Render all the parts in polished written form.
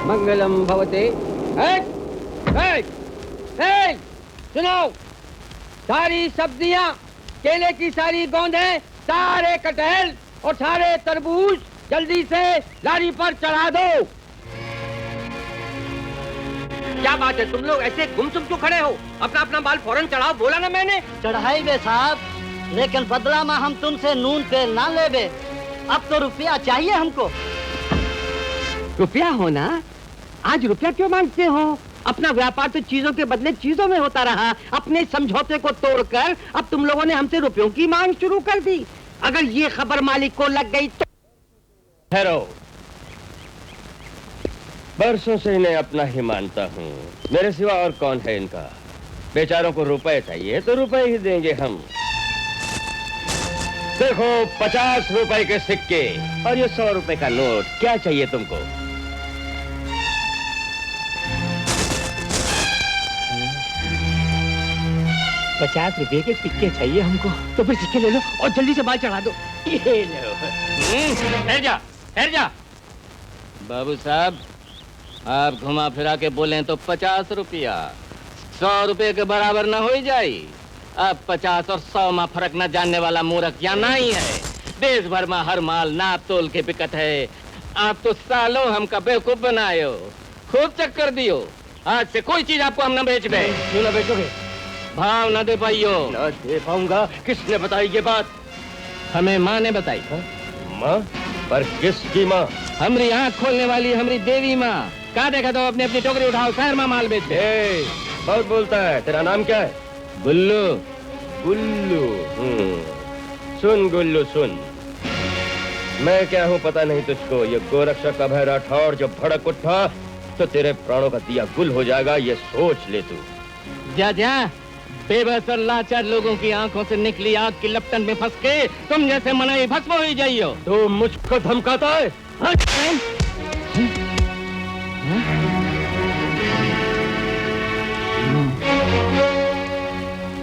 मंगलम भवते। सुनो, सारी सब्जियां, केले की सारी गोंदें, सारे कटहल और सारे तरबूज जल्दी से लारी पर चढ़ा दो। क्या बात है, तुम लोग ऐसे गुमसुम क्यों खड़े हो? अपना अपना माल फौरन चढ़ाओ, बोला ना मैंने। चढ़ाई बे साहब, लेकिन बदला में हम तुमसे नून तेल ना लेबे। अब तो रुपया चाहिए हमको। रुपया हो ना? आज रुपया क्यों मांगते हो? अपना व्यापार तो चीजों के बदले चीजों में होता रहा। अपने समझौते को तोड़कर अब तुम लोगों ने हमसे रुपयों की मांग शुरू कर दी। अगर ये खबर मालिक को लग गई तो ठहरो, बरसों से इन्हें अपना ही मानता हूँ। मेरे सिवा और कौन है इनका? बेचारों को रुपए चाहिए तो रुपए ही देंगे हम। देखो, 50 रुपए के सिक्के और ये 100 रुपए का नोट। क्या चाहिए तुमको? ₹50 के सिक्के चाहिए हमको। तो फिर सिक्के ले लो और जल्दी से माल चढ़ा दो। ये लो। ठहर जा। बाबू साहब, आप घुमा फिरा के बोलें तो 50 रुपया 100 रुपए के बराबर न हो जाए। अब 50 और 100 में फर्क न जानने वाला मूर्ख या नहीं है। देश भर में हर माल नाप तोल के बिकत है। आप तो सालों हमका बेवकूफ बनायो, खूब चक्कर दियो। आज से कोई चीज आपको हम न बेचबे। क्यों न बेचोगे? भाव न दे पाइयो। न दे पाऊंगा? किसने बताई ये बात? हमें माँ ने बताई। माँ? पर किसकी माँ? हमारी आँख खोलने वाली हमारी देवी माँ। कहा देखा तो अपनी अपनी टोकरी उठाओ, शहर में माल बेचे। बहुत बोलता है। तेरा नाम क्या है? गुल्लू। गुल्लू? सुन गुल्लू सुन, मैं क्या हूँ पता नहीं तुझको। ये गोरक्षक अभय राठौर जो भड़क उठा तो तेरे प्राणों का दिया गुल हो जाएगा, ये सोच ले तू। जा बेबस और लाचार लोगों की आंखों से निकली आग की लपटन में फंस के तुम जैसे मनाई भस्म हो ही जाइयो। तू मुझको धमकाता है?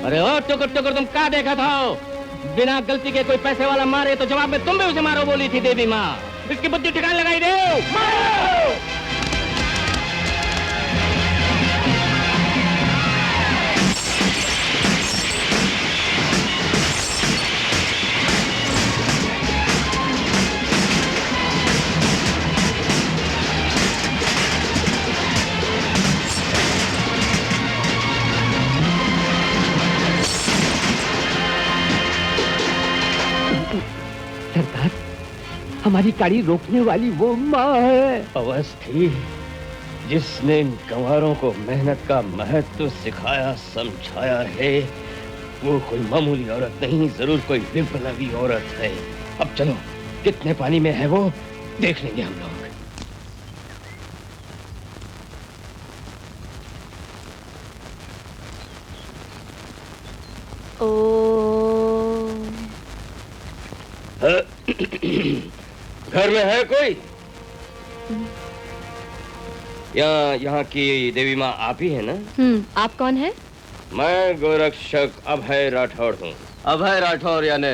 अरे ओ टुकुर टुकुर, तुम क्या देखा था? बिना गलती के कोई पैसे वाला मारे तो जवाब में तुम भी उसे मारो बोली थी देवी माँ। इसकी बुद्धि ठिकाने लगाई दे। सरदार, हमारी गाड़ी रोकने वाली वो माँ है। अवस्थी, जिसने इन गंवारों को मेहनत का महत्व सिखाया समझाया है, वो कोई मामूली औरत नहीं, जरूर कोई विप्लवी औरत है। अब चलो, कितने पानी में है वो देख लेंगे हम लोग। घर में है कोई? यहाँ की देवी माँ आप ही है ना? आप कौन है? मैं गोरक्षक अभय राठौर हूँ। अभय राठौर यानी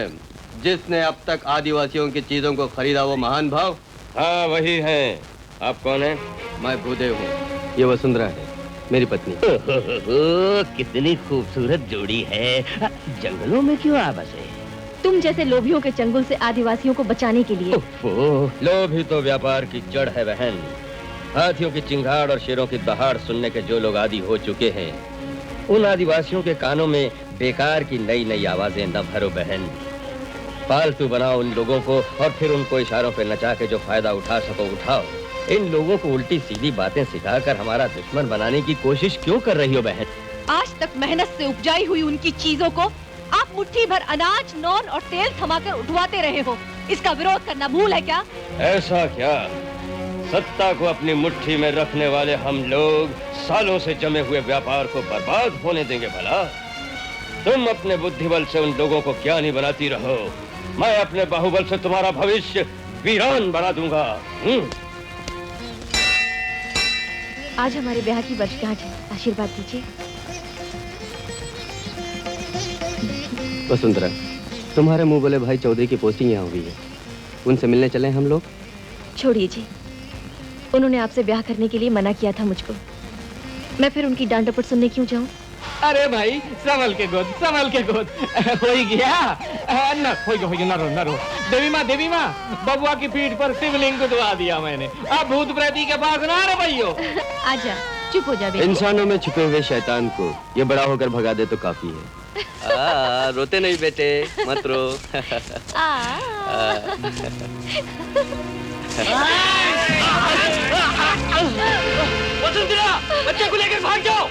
जिसने अब तक आदिवासियों की चीजों को खरीदा वो महान भाव? हाँ वही है। आप कौन है? मैं भूदेव हूँ। ये वसुंधरा है, मेरी पत्नी। कितनी खूबसूरत जोड़ी है। जंगलों में क्यों आ बसे? तुम जैसे लोभियों के चंगुल से आदिवासियों को बचाने के लिए। लोभ ही तो व्यापार की जड़ है बहन। हाथियों की चिंगाड़ और शेरों की दहाड़ सुनने के जो लोग आदी हो चुके हैं, उन आदिवासियों के कानों में बेकार की नई नई आवाजें न भरो बहन। पालतू बनाओ उन लोगों को और फिर उनको इशारों पे नचा के जो फायदा उठा सको उठाओ। इन लोगों को उल्टी सीधी बातें सिखाकर हमारा दुश्मन बनाने की कोशिश क्यों कर रही हो बहन? आज तक मेहनत से उपजाई हुई उनकी चीजों को आप मुट्ठी भर अनाज, नॉन और तेल थमाकर उठवाते रहे हो। इसका विरोध करना भूल है क्या? ऐसा क्या? सत्ता को अपनी मुट्ठी में रखने वाले हम लोग सालों से जमे हुए व्यापार को बर्बाद होने देंगे भला? तुम अपने बुद्धिबल से उन लोगों को ज्ञानी बनाती रहो, मैं अपने बाहुबल से तुम्हारा भविष्य वीरान बना दूंगा। आज हमारे ब्याह की वर्षगांठ है, आशीर्वाद दीजिए। वसुंधरा, तुम्हारे मुंह बोले भाई चौधरी की पोस्टिंग यहाँ हुई है, उनसे मिलने चले हम लोग। छोड़िए जी, उन्होंने आपसे ब्याह करने के लिए मना किया था मुझको, मैं फिर उनकी डांट डपट सुनने क्यों जाऊं? अरे भाई संभल के गोद, संभल के गोद। हो ही गया न, हो गया न रो। देवी माँ बबुआ की पीठ पर शिवलिंग गुदवा दिया मैंने, अब भूत प्रेती के पास ना रे भैयो। आजा, चुप हो जा बेटी। इंसानों में छुपे हुए शैतान को ये बड़ा होकर भगा दे तो काफी है। रोते नहीं बेटे, मत रो। वसुंधरा, बच्चे को लेकर भाग जाओ।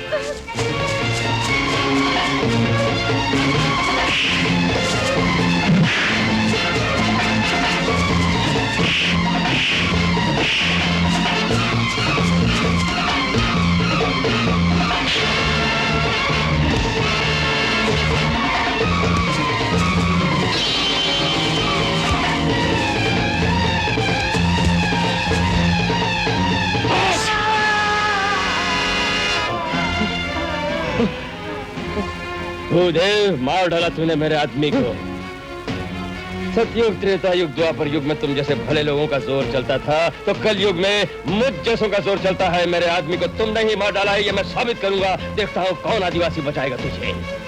भूदेव, मार डाला तूने मेरे आदमी को। सतयुग, त्रेता युग, द्वापर युग में तुम जैसे भले लोगों का जोर चलता था, तो कल युग में मुझ जैसों का जोर चलता है। मेरे आदमी को तुमने ही मार डाला है, ये मैं साबित करूंगा। देखता हूँ कौन आदिवासी बचाएगा तुझे।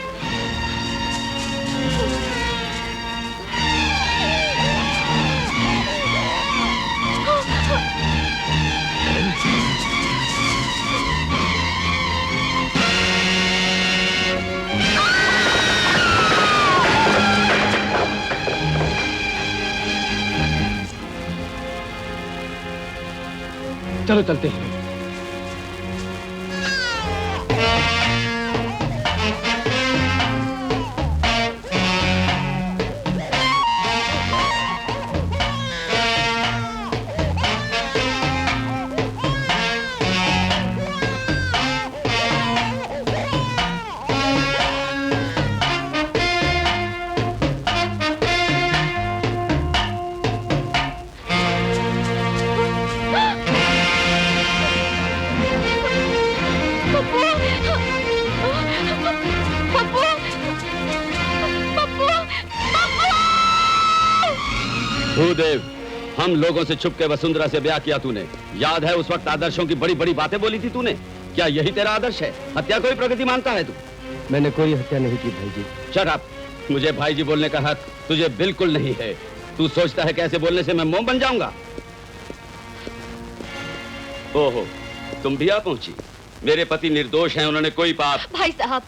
चलो चलते हैं। भूदेव, हम लोगों से छुप के वसुंधरा से ब्याह किया तूने। याद है उस वक्त आदर्शों की बड़ी बड़ी बातें बोली थी तूने? क्या यही तेरा आदर्श है? हत्या को ही प्रगति मानता है तू? मैंने कोई हत्या नहीं की भाई जी। Shut up! मुझे भाई जी बोलने का हक तुझे बिल्कुल नहीं है। तू सोचता है कैसे बोलने से मैं मोम बन जाऊंगा? ओहो, तुम भी आ पहुंची। मेरे पति निर्दोष हैं, उन्होंने कोई पाप। भाई साहब,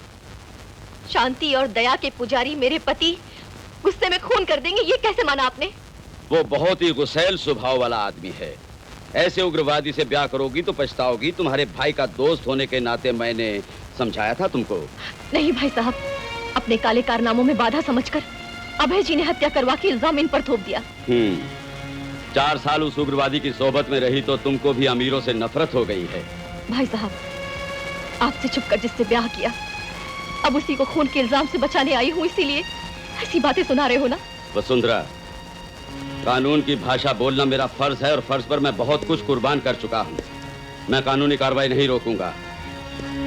शांति और दया के पुजारी मेरे पति गुस्से में खून कर देंगे, ये कैसे माना आपने? वो बहुत ही गुस्सैल स्वभाव वाला आदमी है। ऐसे उग्रवादी से ब्याह करोगी तो पछताओगी। तुम्हारे भाई का दोस्त होने के नाते मैंने समझाया था तुमको। नहीं भाई साहब, अपने काले कारनामों में बाधा समझकर अभय जी ने हत्या करवा के इल्जाम इन पर थोप दिया। 4 साल उस उग्रवादी की सोबत में रही तो तुमको भी अमीरों से नफरत हो गई है। भाई साहब, आपसे छुपकर जिससे ब्याह किया, अब उसी को खून के इल्जाम से बचाने आई हूँ, इसीलिए ऐसी बातें सुना रहे हो ना? वसुंधरा, कानून की भाषा बोलना मेरा फर्ज है और फर्ज पर मैं बहुत कुछ कुर्बान कर चुका हूँ। मैं कानूनी कार्रवाई नहीं रोकूंगा।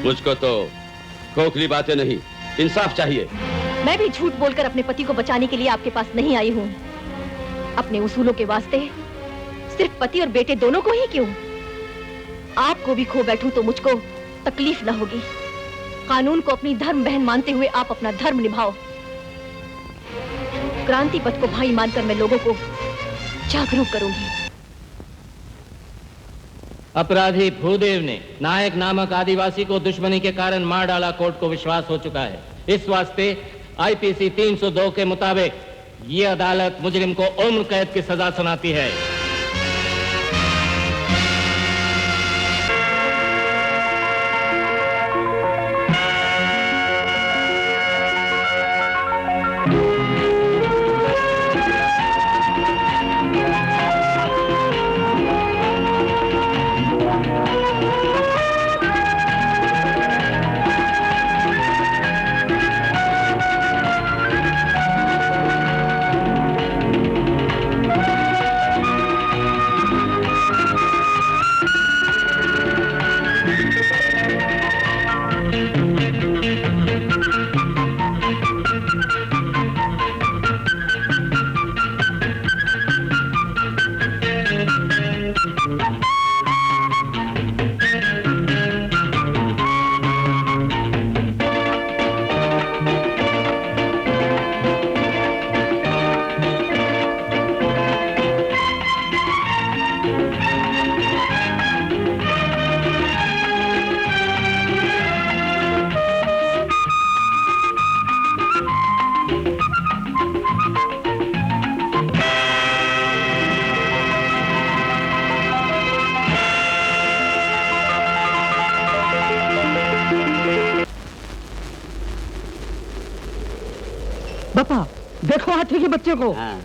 मुझको तो खोखली बातें नहीं, इंसाफ चाहिए। मैं भी झूठ बोलकर अपने पति को बचाने के लिए आपके पास नहीं आई हूँ। अपने उसूलों के वास्ते सिर्फ पति और बेटे दोनों को ही क्यों, आपको भी खो बैठूं तो मुझको तकलीफ न होगी। कानून को अपनी धर्म बहन मानते हुए आप अपना धर्म निभाओ। क्रांति पथ को भाई मानकर मैं लोगों को जागरूक करूंगी। अपराधी भूदेव ने नायक नामक आदिवासी को दुश्मनी के कारण मार डाला। कोर्ट को विश्वास हो चुका है। इस वास्ते आईपीसी 302 के मुताबिक ये अदालत मुजरिम को उम्र कैद की सजा सुनाती है। पापा देखो हाथी के बच्चे को। हाँ।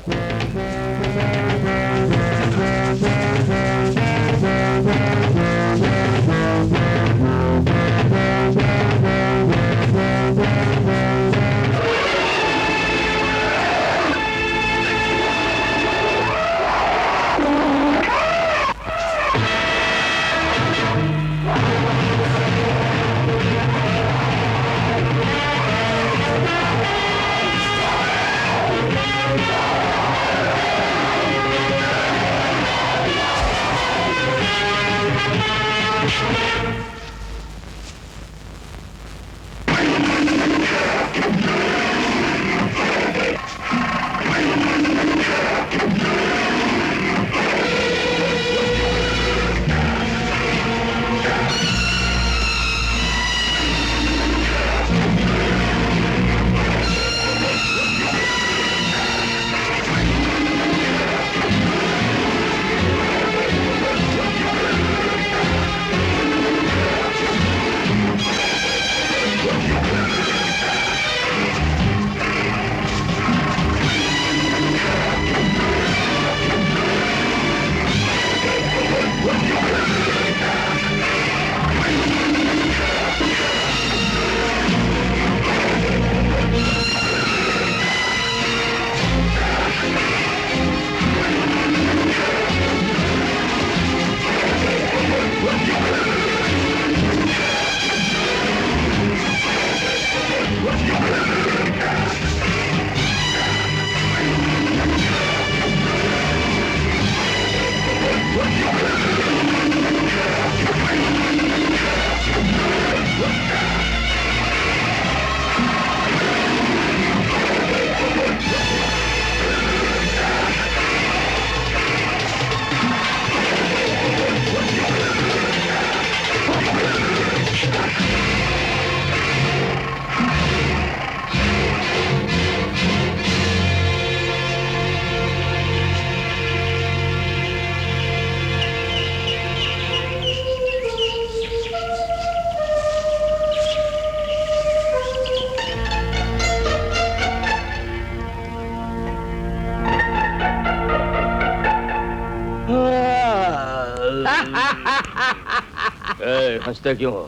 हंसते क्यों हो?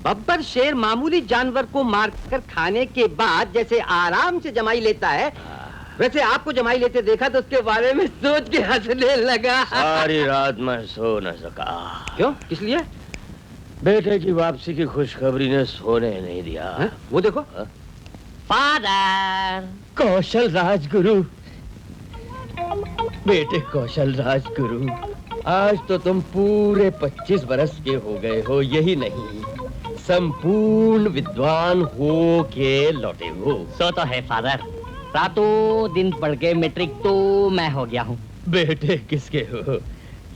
बब्बर शेर मामूली जानवर को मारकर खाने के बाद जैसे आराम से जमाई लेता है, वैसे आपको जमाई लेते देखा तो उसके बारे में सोच के हंसने लगा। सारी रात मैं सो न सका। क्यों? किस लिए? बेटे की वापसी की खुशखबरी ने सोने नहीं दिया। है? वो देखो। फादर। कौशल राजगुरु, बेटे कौशल राजगुरु, आज तो तुम पूरे 25 बरस के हो गए हो, यही नहीं संपूर्ण विद्वान हो के लौटे हो। सो तो है फादर, रातों दिन पढ़ के मैट्रिक तो मैं हो गया हूँ। बेटे किसके हो?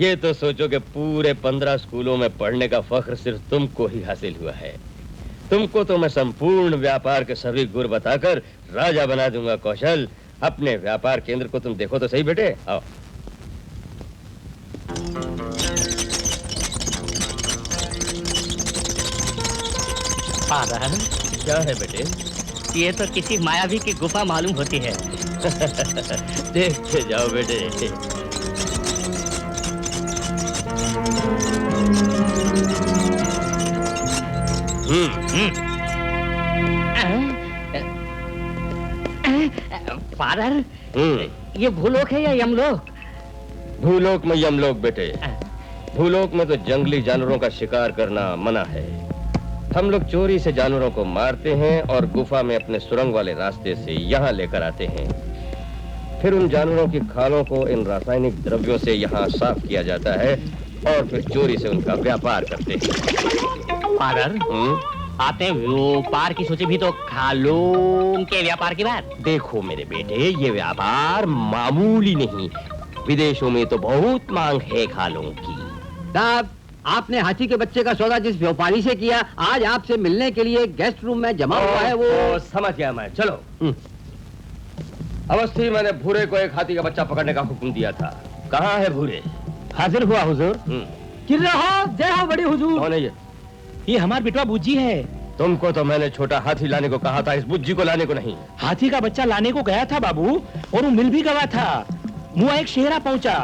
ये तो सोचो कि पूरे 15 स्कूलों में पढ़ने का फख्र सिर्फ तुमको ही हासिल हुआ है। तुमको तो मैं संपूर्ण व्यापार के सभी गुर बताकर राजा बना दूंगा। कौशल, अपने व्यापार केंद्र को तुम देखो तो सही बेटे। आओ। फादर, क्या है बेटे? ये तो किसी मायावी की गुफा मालूम होती है। देखते जाओ बेटे। फादर, ये भूलोक है या यमलोक? भूलोक में यमलोक बेटे। भूलोक में तो जंगली जानवरों का शिकार करना मना है। हम लोग चोरी से जानवरों को मारते हैं और गुफा में अपने सुरंग वाले रास्ते से यहाँ लेकर आते हैं। फिर उन जानवरों की खालों को इन रासायनिक द्रव्यों से यहाँ साफ किया जाता है और फिर चोरी से उनका व्यापार करते हैं। फादर, आते व्यापार की सोची भी तो खालों के व्यापार की बात। देखो मेरे बेटे, ये व्यापार मामूली नहीं, विदेशों में तो बहुत मांग है खालों की। साहब, आपने हाथी के बच्चे का सौदा जिस व्यापारी से किया, आज आपसे मिलने के लिए गेस्ट रूम में जमा हुआ है। वो समझ गया मैं। चलो। अवस्थी, मैंने भूरे को एक हाथी का बच्चा पकड़ने का हुक्म दिया था। कहाँ है भूरे? हाजिर हुआ हुजूर। चिल्ला हो, जय हो बड़ी हुजूर। कौन है ये? ये हमार बिटवा बूजी है। तुमको तो मैंने छोटा हाथी लाने को कहा था, इस बुज्जी को लाने को नहीं। हाथी का बच्चा लाने को गया था बाबू, और वो मिल भी गया था। मुआ एक शेरा पहुंचा,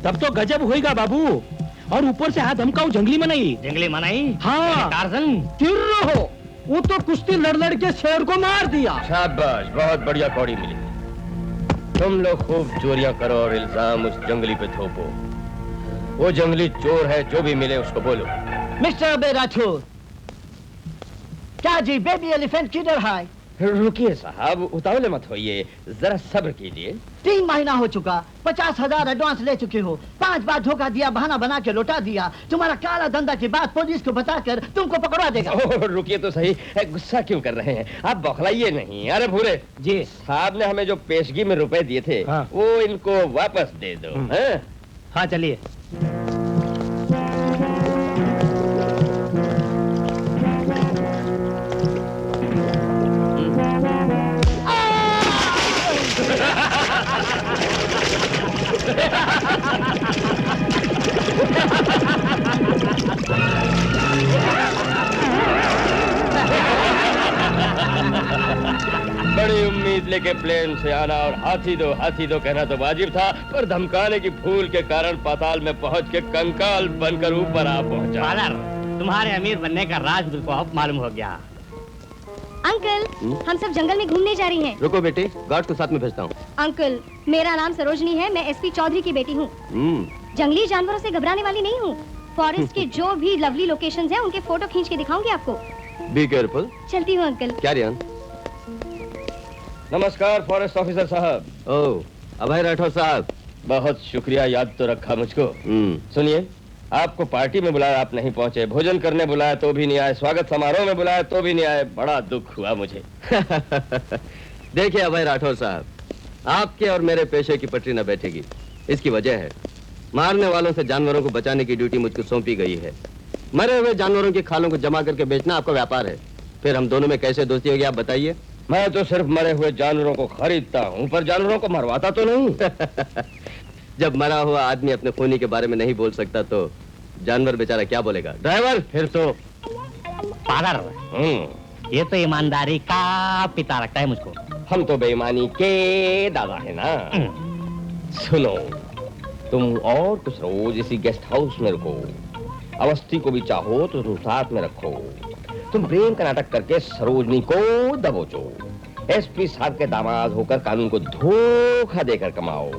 तब तो गजब होएगा बाबू। और ऊपर से हाथ धमकाऊ जंगली मनाई। जंगली मनाई? हाँ टार्जन। तिर्रो हो, वो तो कुश्ती लड़ लड़ के शेर को मार दिया। शाबाश, बहुत बढ़िया कौड़ी मिली। तुम लोग खूब चोरियां करो और इल्जाम उस जंगली पे थोपो। वो जंगली चोर है, जो भी मिले उसको बोलो। मिस्टर अबे राठौर, क्या जी बेबी एलिफेंट किधर है? रुकिए साहब, उतावले मत होइए, जरा सब्र कीजिए। 3 महीना हो चुका, 50,000 एडवांस ले चुके हो, 5 बार धोखा दिया, बहाना बना के लौटा दिया। तुम्हारा काला धंधा की बात पुलिस को बताकर तुमको पकड़वा देगा। ओह, रुकिए तो सही, गुस्सा क्यों कर रहे हैं? आप बौखलाइए नहीं। अरे भूरे जी साहब ने हमें जो पेशगी में रुपए दिए थे, हाँ। वो इनको वापस दे दो। हैं? हाँ चलिए। बड़ी उम्मीद लेके प्लेन से आना और हाथी दो कहना तो वाजिब था, पर धमकाने की भूल के कारण पाताल में पहुंच के कंकाल बनकर ऊपर आ पहुंचा। फादर, तुम्हारे अमीर बनने का राज मुझको अब मालूम हो गया। अंकल, हम सब जंगल में घूमने जा रही हैं। रुको बेटे, गार्ड को साथ में भेजता हूँ। अंकल, मेरा नाम सरोजनी है, मैं एसपी चौधरी की बेटी हूँ। जंगली जानवरों से घबराने वाली नहीं हूँ। फॉरेस्ट के जो भी लवली लोकेशंस हैं, उनके फोटो खींच के दिखाऊंगी आपको। Be careful. चलती हूँ अंकल। क्या रियान? नमस्कार फॉरेस्ट ऑफिसर साहब। ओह, अभय राठौर साहब, बहुत शुक्रिया, याद तो रखा मुझको। सुनिए, आपको पार्टी में बुलाया, आप नहीं पहुंचे। भोजन करने बुलाया तो भी नहीं आए। स्वागत समारोह में बुलाया तो भी नहीं आए। बड़ा दुख हुआ मुझे। देखिए अभय राठौर साहब, आपके और मेरे पेशे की पटरी न बैठेगी। इसकी वजह है, मारने वालों से जानवरों को बचाने की ड्यूटी मुझको सौंपी गई है। मरे हुए जानवरों की खालों को जमा करके बेचना आपका व्यापार है। फिर हम दोनों में कैसे दोस्ती होगी, आप बताइए। मैं तो सिर्फ मरे हुए जानवरों को खरीदता हूँ, पर जानवरों को मरवाता तो नहीं। जब मरा हुआ आदमी अपने खूनी के बारे में नहीं बोल सकता तो जानवर बेचारा क्या बोलेगा? ड्राइवर, फिर तो फादर, ये तो ईमानदारी का पिता लगता है मुझको। हम तो बेईमानी के दादा है ना। सुनो, तुम और कुछ रोज इसी गेस्ट हाउस में रुको। अवस्थी को भी चाहो तो तुम साथ में रखो। तुम प्रेम का नाटक करके सरोजनी को दबोचो। एसपी साहब के दामाद होकर कानून को धोखा देकर कमाओ।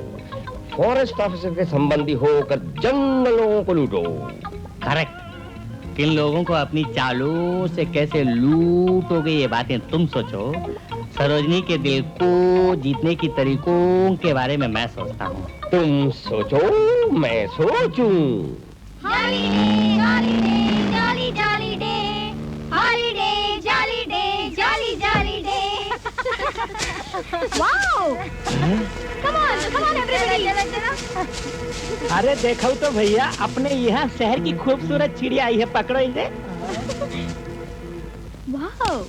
फॉरेस्ट ऑफिसर के संबंधी होकर जंगलों को लूटो। करेक्ट। किन लोगों को अपनी चालों से कैसे लूटोगे, ये बातें तुम सोचो। सरोजनी के दिल को जीतने की तरीकों के बारे में मैं सोचता हूँ। तुम सोचो, मैं सोचूं। Holiday holiday jolly jolly day, holiday jolly day, jolly jolly day. Wow, come on everybody. अरे देखो तो भैया, अपने यहाँ शहर की खूबसूरत चिड़िया आई है, पकड़ो इसे। वाओ,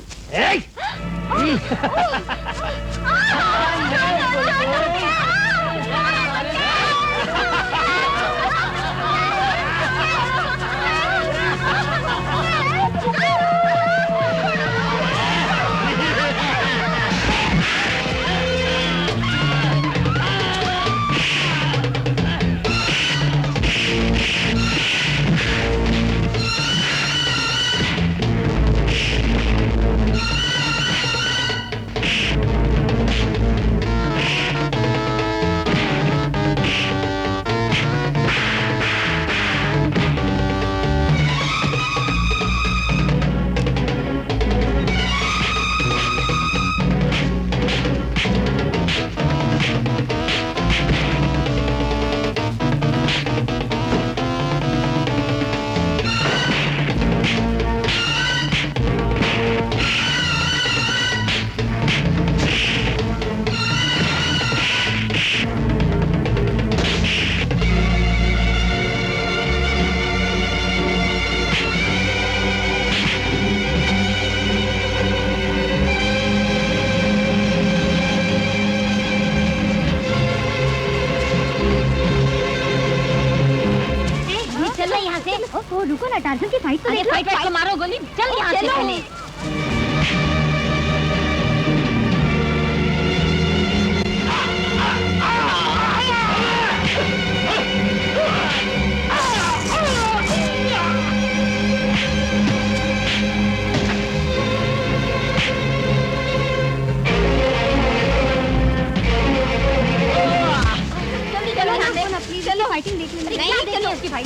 रुको ना, टार्जन की फाइट तो देखो। फाइट को मारो गोली, चल यहाँ से पहले। भाई।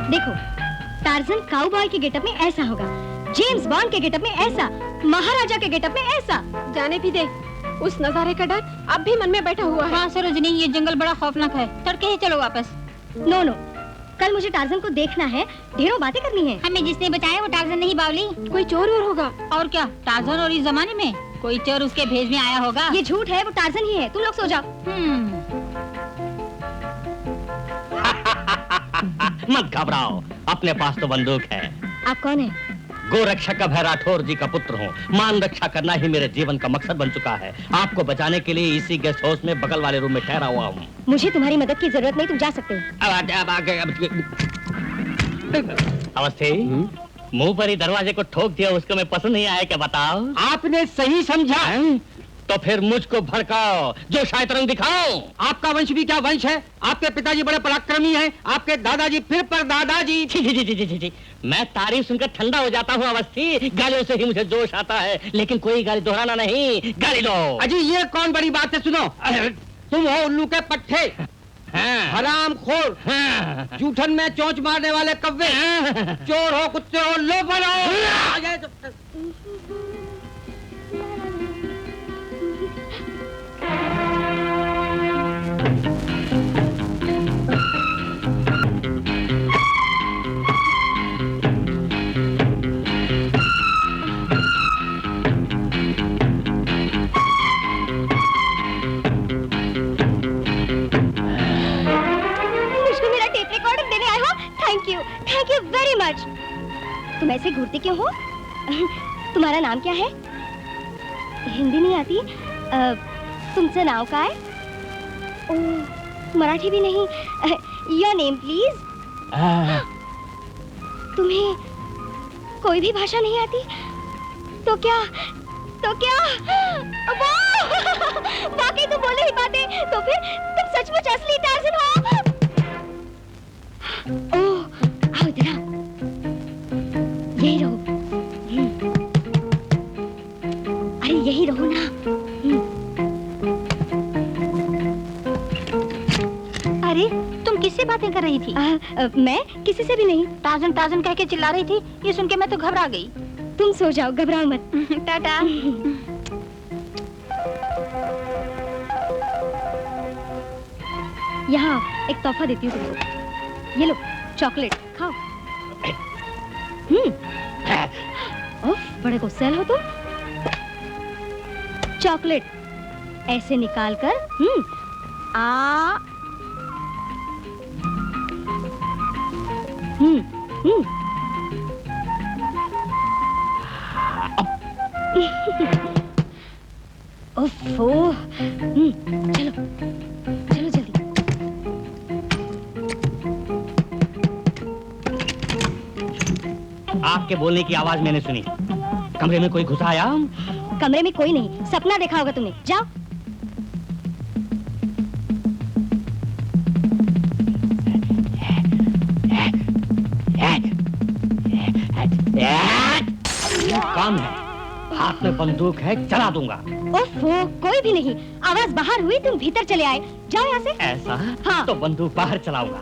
देखो, टार्जन काउबॉय के गेटअप में ऐसा होगा, जेम्स बॉन्ड के गेटअप में ऐसा, महाराजा के गेटअप में ऐसा। जाने भी दे, उस नजारे का डर अब भी मन में बैठा हुआ है। हाँ सरोजनी, ये जंगल बड़ा खौफनाक है, तड़के ही चलो वापस। नो नो, कल मुझे टार्जन को देखना है, ढेरों बातें करनी है। हमें जिसने बचाया वो टार्जन नहीं बावली, कोई चोर वोर होगा। और क्या, टार्जन और इस जमाने में कोई चोर उसके भेज में आया होगा। ये झूठ है, वो टार्जन ही है। तुम लोग सो जाओ। मत घबराओ, अपने पास तो बंदूक है। आप कौन है? गोरक्षक अभय राठौर जी का पुत्र हूँ। मान रक्षा करना ही मेरे जीवन का मकसद बन चुका है। आपको बचाने के लिए इसी गेस्ट हाउस में बगल वाले रूम में ठहरा हुआ हूँ। मुझे तुम्हारी मदद की जरूरत नहीं, तुम जा सकते हो। अवस्थी, मुंह पर ही दरवाजे को ठोक दिया, उसको मैं पसंद नहीं आया, क्या बताओ? आपने सही समझा। तो फिर मुझको भड़काओ, जो शायद रंग दिखाओ। आपका वंश भी क्या वंश है? आपके पिताजी बड़े पराक्रमी हैं, आपके दादाजी फिर पर दादाजी। छी छी छी छी छी छी। मैं तारीफ सुनकर ठंडा हो जाता हूँ अवस्थी, गालियों से ही मुझे जोश आता है, लेकिन कोई गाली दोहराना नहीं, गाली दो। अजी ये कौन बड़ी बात है? सुनो, तुम हो उल्लू के पट्टे, हराम खोर, जूठन में चोंच मारने वाले कव्वे, चोर हो, कुत्ते हो, लो बनो। Thank you very much. तुम ऐसे घूरते क्यों हो? तुम्हारा नाम क्या है? हिंदी नहीं आती? तुमचं नाव काय? ओह, मराठी भी नहीं। Your name please. तुम्हें कोई भी भाषा नहीं आती? तो क्या वाकई तुम बोल नहीं पाते, तो फिर तुम सचमुच असली टार्ज़न हो। ओह, आओ इधर आओ, यही रहो। अरे यही रहो ना। अरे तुम किससे बातें कर रही थी? मैं किसी से भी नहीं। टार्ज़न टार्ज़न कह के चिल्ला रही थी, ये सुन के मैं तो घबरा गई। तुम सो जाओ, घबराओ मत। टाटा। यहाँ एक तोहफा देती हूँ तुमको। ये लो, चॉकलेट खाओ। ओह, बड़े गुस्सैल हो तुम। चॉकलेट ऐसे निकाल कर ओफो, चलो चलो जल्दी। आपके बोलने की आवाज मैंने सुनी। कमरे में कोई घुसा आया? कमरे में कोई नहीं, सपना देखा होगा तुमने। जाओ। काम है, हाथ में बंदूक है, चला दूंगा। ओफो, कोई भी नहीं। आवाज बाहर हुई, तुम भीतर चले आए। जाओ यहाँ से। ऐसा? हाँ। तो बंदूक बाहर चलाऊंगा।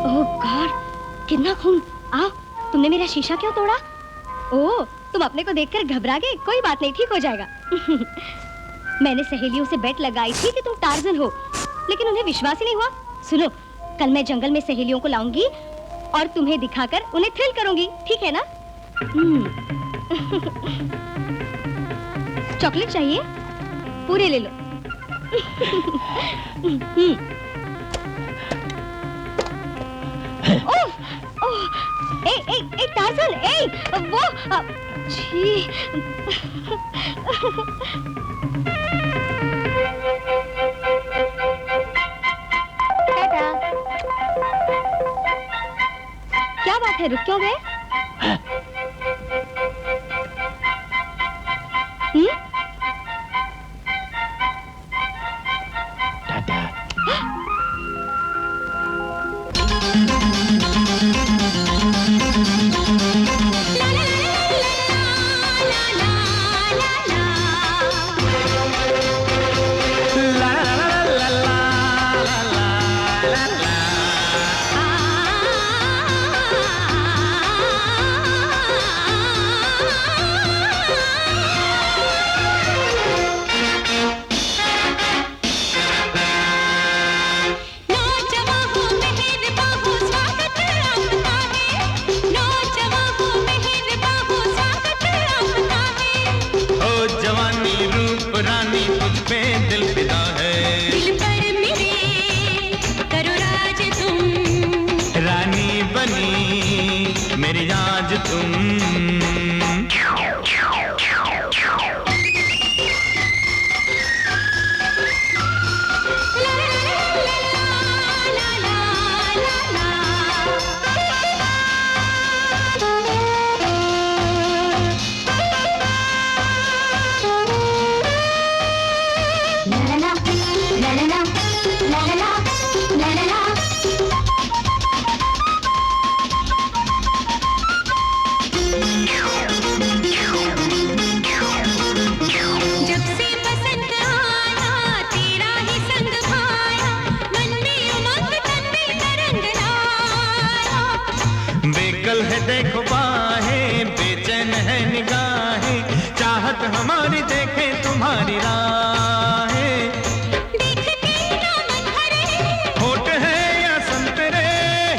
ओह गॉड, कितना खून। आओ, तुमने मेरा शीशा क्यों तोड़ा? ओह, तुम अपने को देखकर घबरा गए। कोई बात नहीं, ठीक हो जाएगा। मैंने सहेलियों से बेट लगाई थी कि तुम टार्जन हो, लेकिन उन्हें विश्वास ही नहीं हुआ। सुनो, कल मैं जंगल में सहेलियों को लाऊंगी और तुम्हें दिखाकर उन्हें थ्रिल करूंगी, ठीक है ना? चॉकलेट चाहिए? पूरे ले लो। ए टार्जन, वो छी। क्या बात है, रुक क्यों गए? मेरी आज तुम। देखो बाहें, बेचैन है निगाहें, चाहत हमारी देखे तुम्हारी राहें। देख के ना मन भरे, होठ है या संतरे,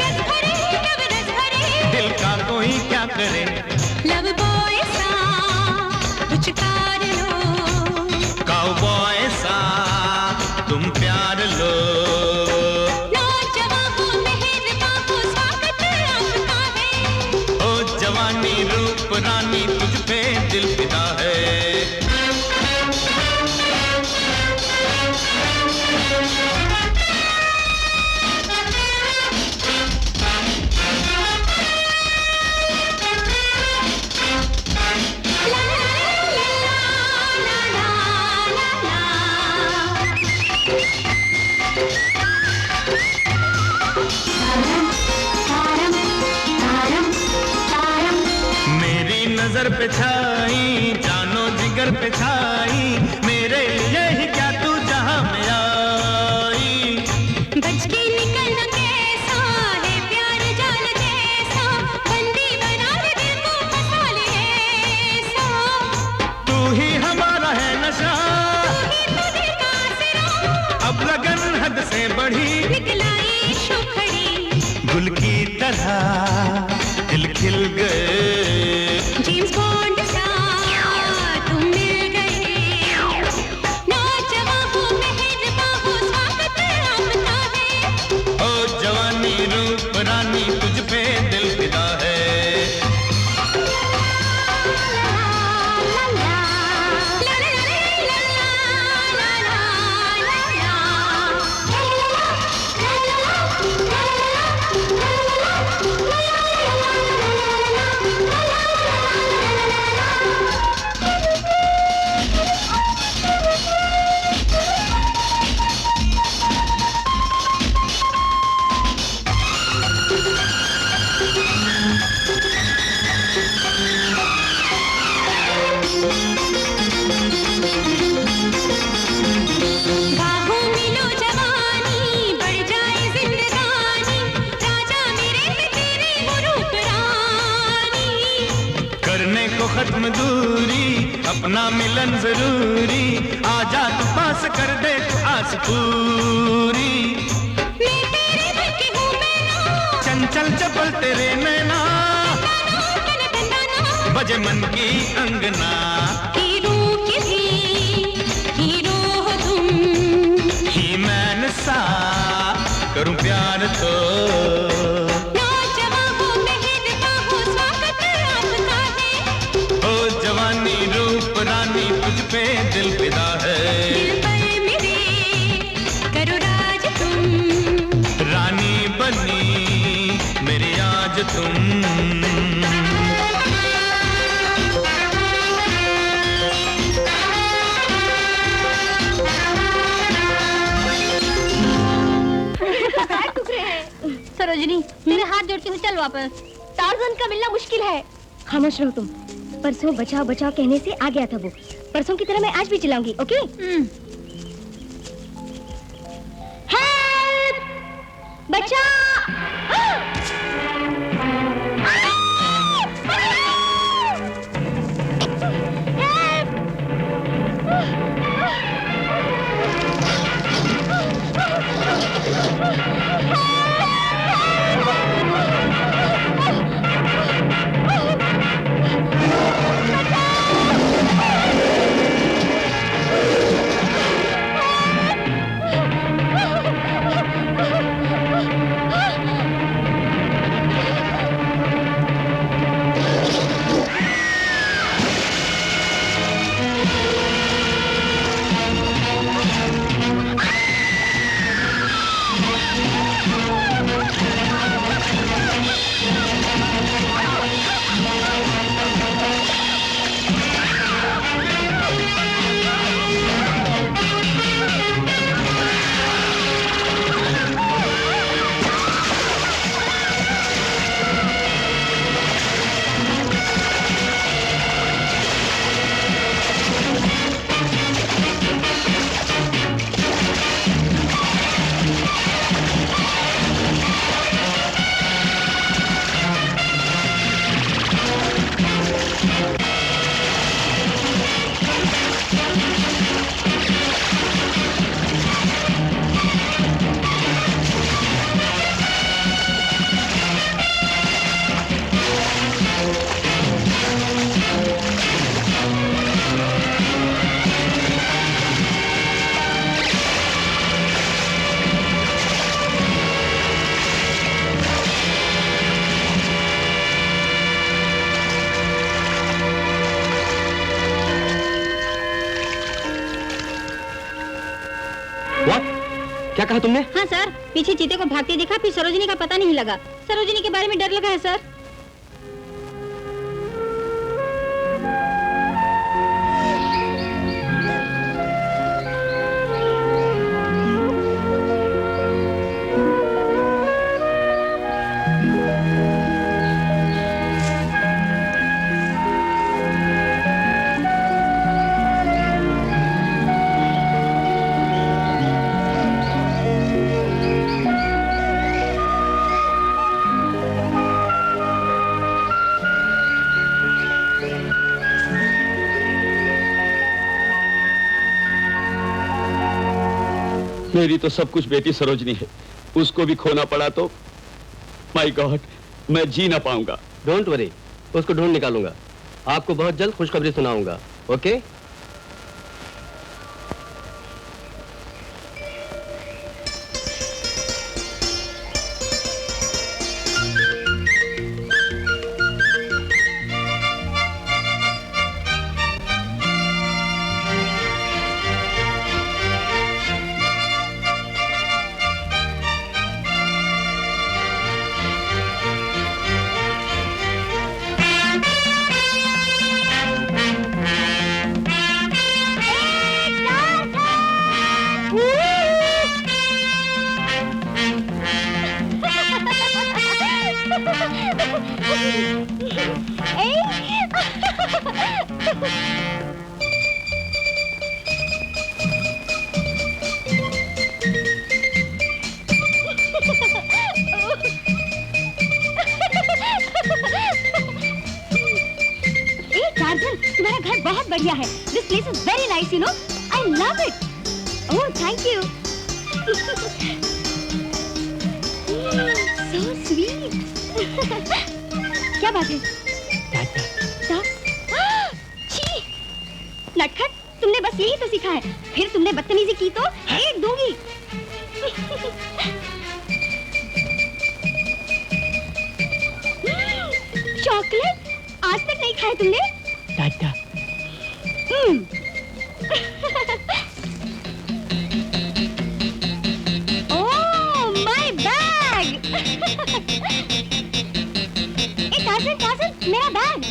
रस भरे रब रस भरे, दिल का कोई क्या करे। लव बॉय सा पुचकार लो, काउबॉय सा तुम प्यार लो। जवानी रूप रानी तुझ पे दिल फिदा है। नजर पे छाई, जानो जिगर पे छाई, मेरे लिए ही क्या तू जहां में आई। बच के निकलना कैसा है प्यार जाल जैसा, बंदी बना ले दिल को फंसा ले ऐसा। तू ही हमारा है नशा, तू ही तुझे का सिरा, अब लगन हद से बढ़ी, निकलाई शोखड़ी, गुल की तरह दिल खिल गए। जेम्स बॉन्ड सा तुम मिल गए, नौजवान हो मेहरबां हो स्वागत आपका है। ओ जवानी रूप रानी तुझ पे दिल फिदा है। बाहों में लो जवानी, बढ़ जाए जिंदगानी, राजा मेरे पे तेरे वो रूप रानी। करने को खत्म दूरी, अपना मिलन जरूरी, आजा तू पास कर दे तू आस पूरी। मैं तेरे दिल की हूँ मैना, चंचल चपल तेरे नैना, बजे मन की अंगना। हीरो की भी हीरो हो तुम, ही मैन सा करूं प्यार तो। नौजवान हो मेहरबान हो स्वागत आपका है, ओ जवानी रूप रानी तुझ पे दिल फिदा है। दिल पर मेरे करो राज तुम, रानी बनी मेरी आज तुम। सरोजिनी, तेरे हाथ जोड़ती हूँ, चल वापस। टार्ज़न का मिलना मुश्किल है। खामोश रहो तुम। परसों बचाओ बचाओ कहने से आ गया था वो। परसों की तरह मैं आज भी चिल्लाऊंगी, ओके? हेल्प! बचाओ! क्या कहा तुमने? हाँ सर, पीछे चीते को भागते देखा, फिर सरोजिनी का पता नहीं लगा। सरोजिनी के बारे में डर लगा है सर। मेरी तो सब कुछ बेटी सरोजनी है, उसको भी खोना पड़ा तो माय गॉड, मैं जी ना पाऊंगा। डोंट वरी, उसको ढूंढ निकालूंगा। आपको बहुत जल्द खुशखबरी सुनाऊंगा, ओके? बढ़िया है. This place is very nice, you know. I love it. Oh, thank you. So sweet. क्या बात है? छी! नटखट, तुमने बस यही तो सीखा है. फिर तुमने बदतमीजी की तो एक दूंगी. चॉकलेट आज तक नहीं खाए तुमने? टाटा. ओह, my bag. टार्ज़न, मेरा बैग.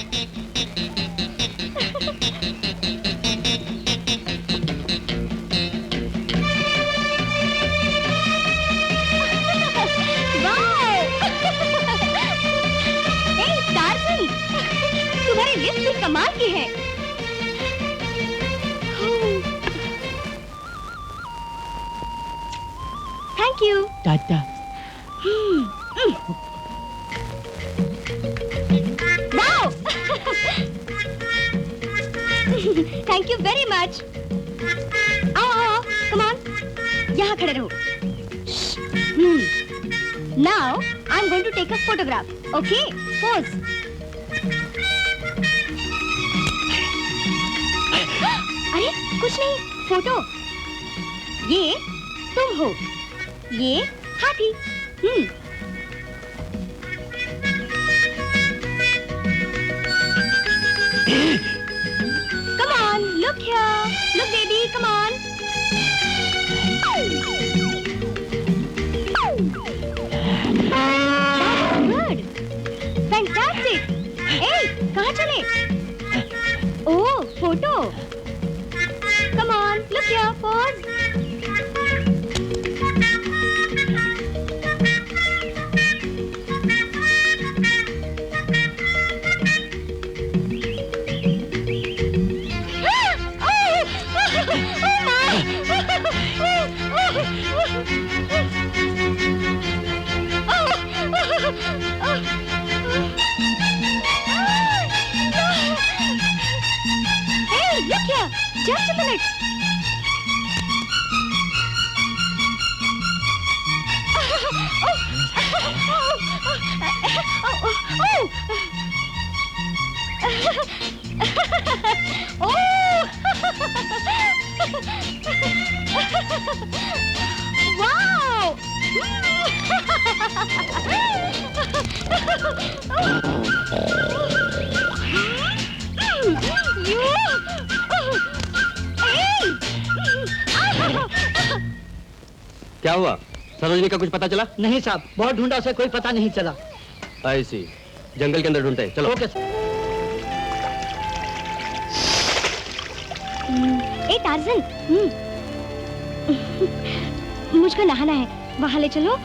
तुम्हारे लिप्स भी कमाल की है. Thank you. Tata. Wow. Thank you very much. आओ, कम ऑन. यहाँ खड़े रहो. Now I'm going to take a photograph. Okay, pose. अरे कुछ नहीं, फोटो. ये तुम हो, ये हाथी. Come on, look here. Look, baby, come on. Good. Fantastic. Hey, कहाँ चले? Oh, photo. Come on, look here, pose. Hey, look here. Just a minute. Wow! क्या हुआ? सरोजनी का कुछ पता चला? नहीं साहब, बहुत ढूंढा से कोई पता नहीं चला. आई सी. जंगल के अंदर ढूंढते हैं. चलो. ओके. ए टार्ज़न, मुझको नहाना है. वहाँ ले चलो.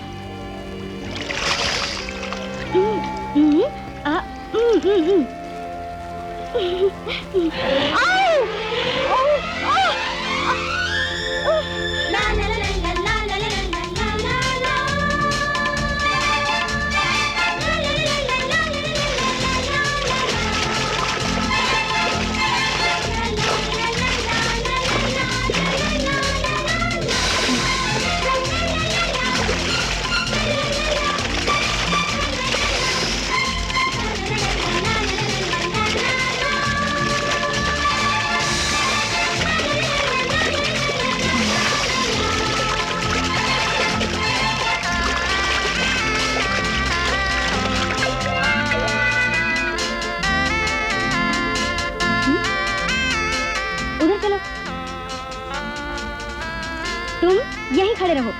यहीं खड़े रहो,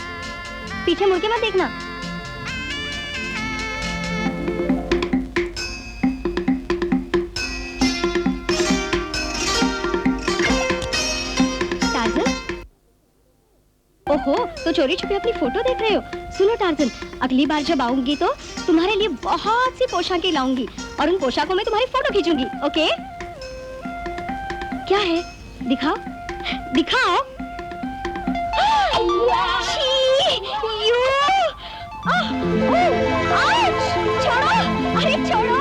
पीछे मुड़ के मत देखना। टार्ज़न, ओहो, तो चोरी छुपे अपनी फोटो देख रहे हो? सुनो टार्ज़न, अगली बार जब आऊंगी तो तुम्हारे लिए बहुत सी पोशाकें लाऊंगी और उन पोशाकों में तुम्हारी फोटो खींचूंगी, ओके? क्या है? दिखाओ, दिखाओ। छोड़ो, अरे छोड़ो।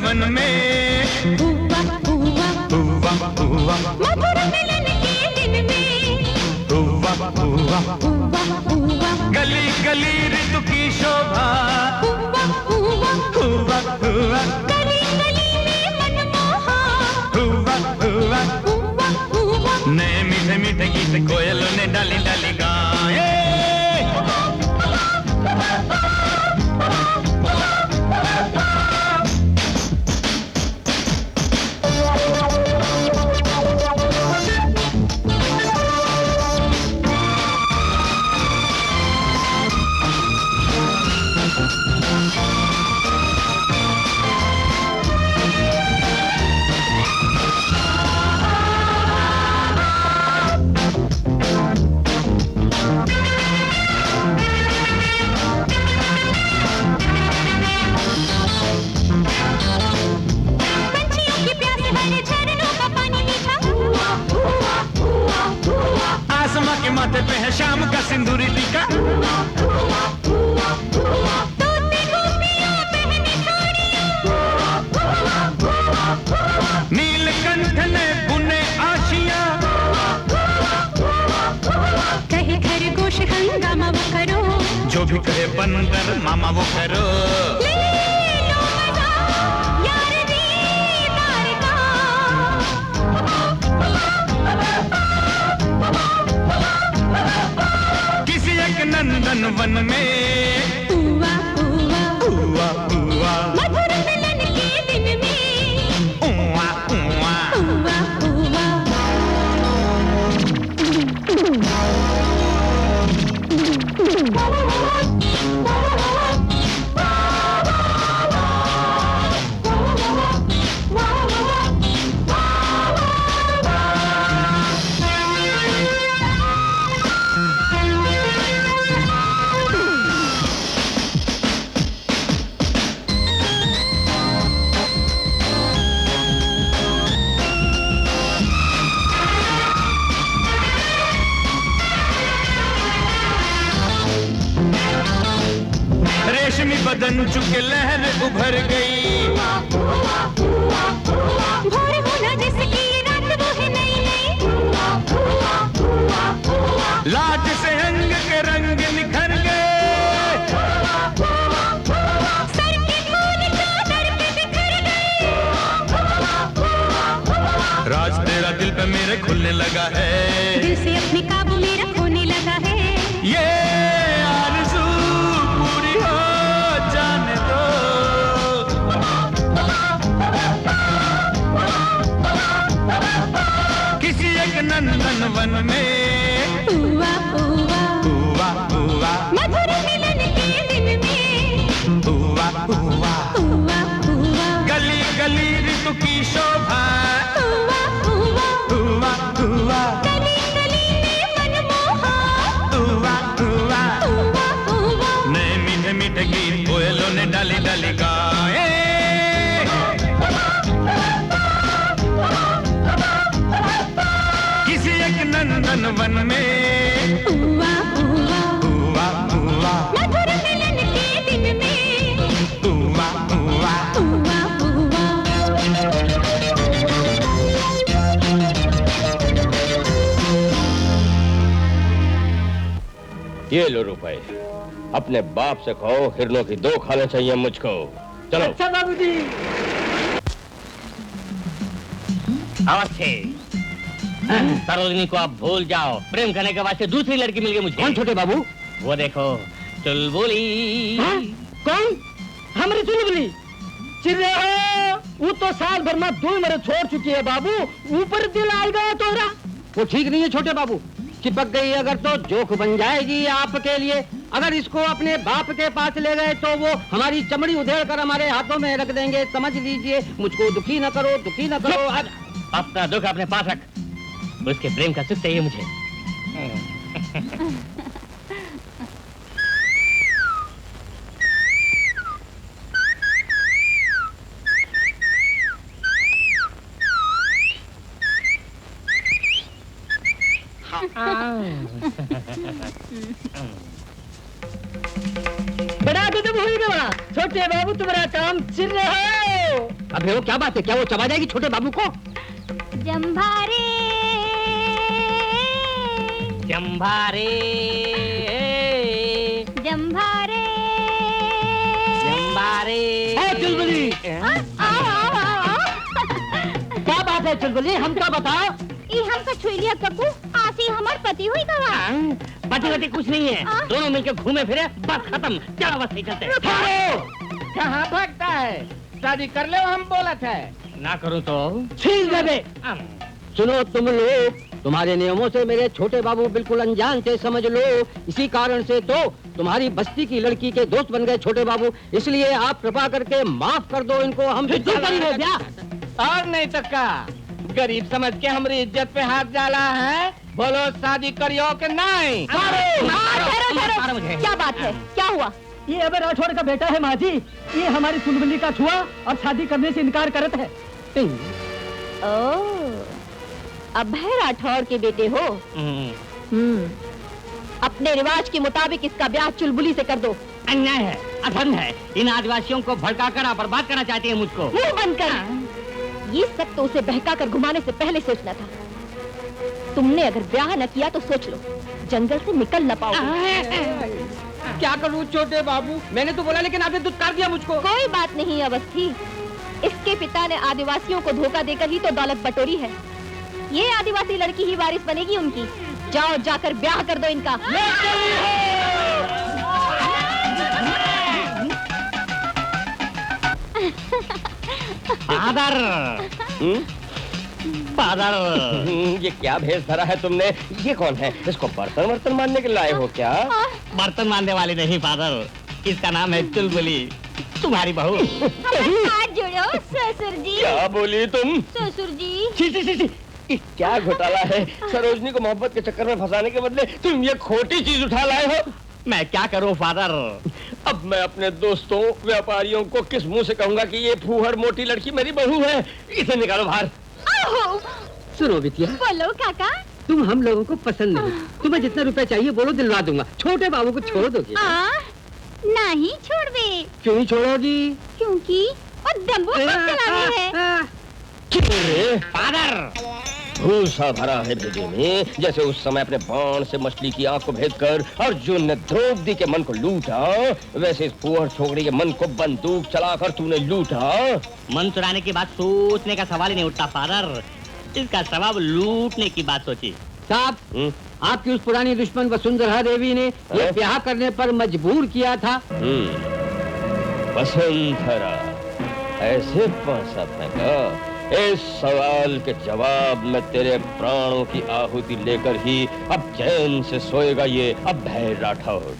वन में हुआ हुआ हुआ हुआ मधुर मिलन के दिन में हुआ हुआ हुआ हुआ गली गली ऋतु की शोभा हुआ हुआ हुआ हुआ गली गली में मनमोहा हुआ हुआ हुआ हुआ नए मीठे मीठे गीत कोयलों ने डाली डाली गाए पंछियों की प्यास भरे झरनों का पानी मीठा हुआ हुआ हुआ हुआ आसमां के माथे पे है शाम का सिंदूरी टीका हुआ हुआ हुआ हुआ तोते गोपियां बहने छोड़ियां हुआ हुआ हुआ हुआ नीलकंठ ने बुने आशियां कहे खरगोश हंगामा वो करो जो भी कहे बंदर मामा वो करो ले लो मजा यार दीदार का किसी एक नंदन वन में हुआ हुआ हुआ हुआ मधुर मिलन के दिन में उआ उआ हुआ हुआ रेशमी बदन चुके लहर उभर गई भोर होना जिसकी रात वो है नई नई लाज से अंग के रंग निखर गए सर के फूल चादर पे बिखर गए राज तेरा दिल पे मेरे खुलने लगा है दिल से अपने काबू मेरा खोने लगा है ये आरज़ू पूरी हो जाने दो किसी एक नंदन वन में हुआ हुआ हुआ हुआ मधुर मिलन के दिन में हुआ हुआ हुआ हुआ गली गली ऋतु की शोभा हुआ हुआ हुआ हुआ गली गली में मनमोहा हुआ हुआ हुआ हुआ नए मीठे मीठे गीत कोयलों ने डाली डाली गाए किसी एक नंदन वन में हुआ हुआ हुआ हुआ मधुर मिलन के दिन में हुआ हुआ हुआ हुआ ये लो रुपए अपने बाप से कहो हिरनों की 2 खाने चाहिए मुझको चलो अच्छा बाबूजी अवश्य सरोजिनी को आप भूल जाओ प्रेम करने के वास्ते दूसरी लड़की मिल गई मुझे कौन छोटे बाबू? वो देखो चुलबुली कौन हमारी चुलबुली चिल्ले वो तो साल भर में 2 मरे छोड़ चुकी है बाबू ऊपर दिल आ गया तोरा वो ठीक नहीं है छोटे बाबू चिपक गई अगर तो जोक बन जाएगी आपके लिए अगर इसको अपने बाप के पास ले गए तो वो हमारी चमड़ी उधेड़ कर हमारे हाथों में रख देंगे समझ लीजिए मुझको दुखी न करो अपना दुख अपने पास रख उसके प्रेम का सुख चाहिए मुझे बड़ा गजब हो गया छोटे बाबू तुम्हारा काम चिर रहा है अबे वो क्या बात है, क्या वो चबा जाएगी छोटे बाबू को? जंभारे जंभारे जंभारे जंभारे। चुलबुली, क्या बात है चुलबुली, हमका बताओ। ये हमका छुई लिया कब्बू, आसी हमार पति हुई कहा। पति वति कुछ नहीं है, दोनों मिलकर घूमे फिरे, बस खत्म। चलो बस चलते हैं। कहाँ भागता है? शादी कर ले, हम बोला था। ना करूँ तो छीन दे। सुनो तुम लोग, तुम्हारे नियमों से मेरे छोटे बाबू बिल्कुल अनजान थे, समझ लो। इसी कारण से तो तुम्हारी बस्ती की लड़की के दोस्त बन गए छोटे बाबू। इसलिए आप कृपा करके माफ कर दो इनको। हम और नहीं तो क्या, गरीब समझ के हमारी इज्जत पे हाथ डाला है। बोलो शादी करियो कि नहीं? क्या बात है, क्या हुआ? ये अबे राठौड़ का बेटा है माँ जी, ये हमारी चुलबुली का छुआ और शादी करने से इनकार करत है। अभय राठौड़ के बेटे हो? अपने रिवाज के मुताबिक इसका ब्याह चुलबुली से कर दो। अन्याय है, अधर्म है। इन आदिवासियों को भड़का कर बर्बाद करना चाहती है मुझको। मुंह बंद कर। ये सब तो उसे बहका कर घुमाने से पहले सोचना था। तुमने अगर ब्याह न किया तो सोच लो, जंगल से निकल न पाओगे। क्या करूँ छोटे बाबू, मैंने तो बोला लेकिन आपने दुत्कार दिया मुझको। कोई बात नहीं अवस्थी, इसके पिता ने आदिवासियों को धोखा देकर ही तो दौलत बटोरी है। ये आदिवासी लड़की ही वारिस बनेगी उनकी। जाओ जाकर ब्याह कर दो इनका। फादर, फादर, ये क्या भेष धरा है तुमने? ये कौन है? इसको बर्तन वर्तन मारने के लाए हो क्या? बर्तन मारने वाले नहीं फादर, इसका नाम है चुलबुली, तुम्हारी बहू। हाथ जोड़ो ससुर जी। क्या बोली तुम? ससुर जी। छी छी छी छी, ये क्या घोटाला है? सरोजनी को मोहब्बत के चक्कर में फंसाने के बदले तुम ये खोटी चीज उठा लाए हो। मैं क्या करूं फादर? अब मैं अपने दोस्तों व्यापारियों को किस मुंह से कहूंगा कि ये फूहड़ मोटी लड़की मेरी बहू है? इसे निकालो बाहर। सुनो बिटिया, बोलो काका। तुम हम लोगों को पसंद नहीं, तुम्हें जितना रुपए चाहिए बोलो दिलवा दूंगा। छोटे बाबू को छोड़ दोगे? नहीं छोड़ दे। क्यों नहीं छोड़ोगी? क्योंकि और दम्बू चलानी है। फादर, भूसा भरा है भेजे में, जैसे उस समय अपने बाण से मछली की आंख को भेदकर अर्जुन ने द्रौपदी के मन को लूटा, वैसे इस फूहड़ छोकरी के मन को बंदूक चलाकर तूने लूटा। मन चुराने की बात सोचने का सवाल ही नहीं उठता फादर, इसका सवाब लूटने की बात सोची। साहब, आपकी उस पुरानी दुश्मन वसुंधरा देवी ने ये ब्याह करने पर मजबूर किया था। वसुंधरा ऐसे पासा फेंका, इस सवाल के जवाब में तेरे प्राणों की आहुति लेकर ही अब चैन से सोएगा ये अभय राठौड़।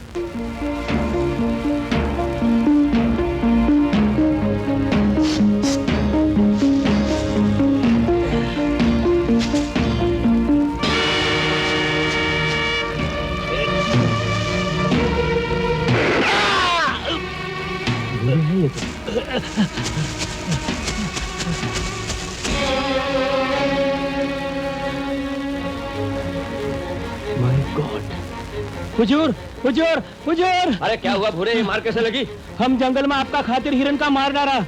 हुजूर, हुजूर, हुजूर। अरे क्या हुआ भूरे, ये मार कैसे लगी? हम जंगल में आपका खातिर हिरन का मार डाला,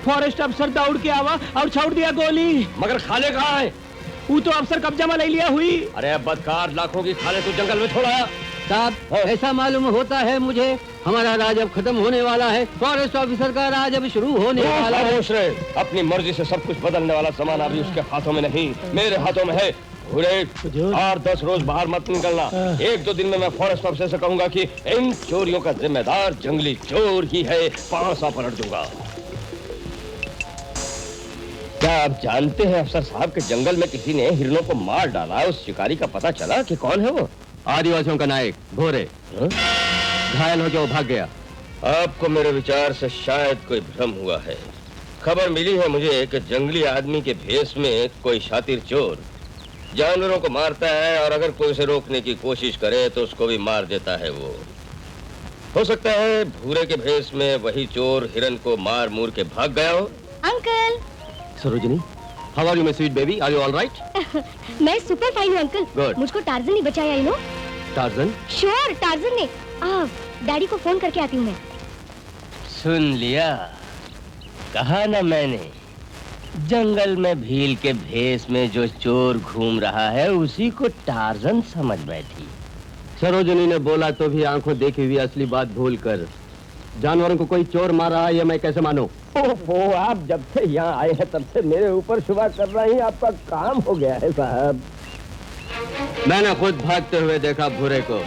फॉरेस्ट अफसर दौड़ के आवा और छोड़ दिया गोली। मगर खाले कहाँ है? वो तो अफसर कब्जा में ले लिया हुई। अरे बदकार, लाखों की खाले तू जंगल में छोड़ा। साहब, ऐसा मालूम होता है मुझे, हमारा राज अब खत्म होने वाला है, फॉरेस्ट ऑफिसर का राज अब शुरू होने वाला है। अपनी मर्जी से सब कुछ बदलने वाला सामान अभी उसके हाथों में नहीं, मेरे हाथों में है। भूरे, 8-10 रोज बाहर मत निकलना। 1-2 दिन में मैं फॉरेस्ट ऑफिसर से कहूंगा कि इन चोरियों का जिम्मेदार जंगली चोर ही है, पांसा पलट दूंगा। क्या आप जानते हैं अफसर साहब के जंगल में किसी ने हिरणों को मार डाला? उस शिकारी का पता चला कि कौन है वो? आदिवासियों का नायक भोरे घायल हो जो भाग गया। आपको मेरे विचार से शायद कोई भ्रम हुआ है। खबर मिली है मुझे कि जंगली आदमी के भेष में कोई शातिर चोर जानवरों को मारता है, और अगर कोई उसे रोकने की कोशिश करे तो उसको भी मार देता है। वो हो सकता है भूरे के भेष में वही चोर हिरन को मार मूर के भाग गया हो। Uncle. Sarojini, how are you my sweet baby? Are you all right? मैं सुपर फाइन हूँ अंकल। Good. मुझको टार्जन ने बचाया, you know. Tarzan? Sure, Tarzan ने। डैडी को फोन करके आती हूँ मैं। सुन लिया, कहा ना मैंने, जंगल में भील के भेष में जो चोर घूम रहा है उसी को टार्जन समझ बैठी। सरोजनी ने बोला तो भी आंखों देखी हुई असली बात भूलकर जानवरों को कोई चोर मार रहा है, ये मैं कैसे मानूं? ओहो, आप जब से यहाँ आए हैं तब से मेरे ऊपर शुबा करना ही आपका काम हो गया है साहब। मैंने खुद भागते हुए देखा भूरे को,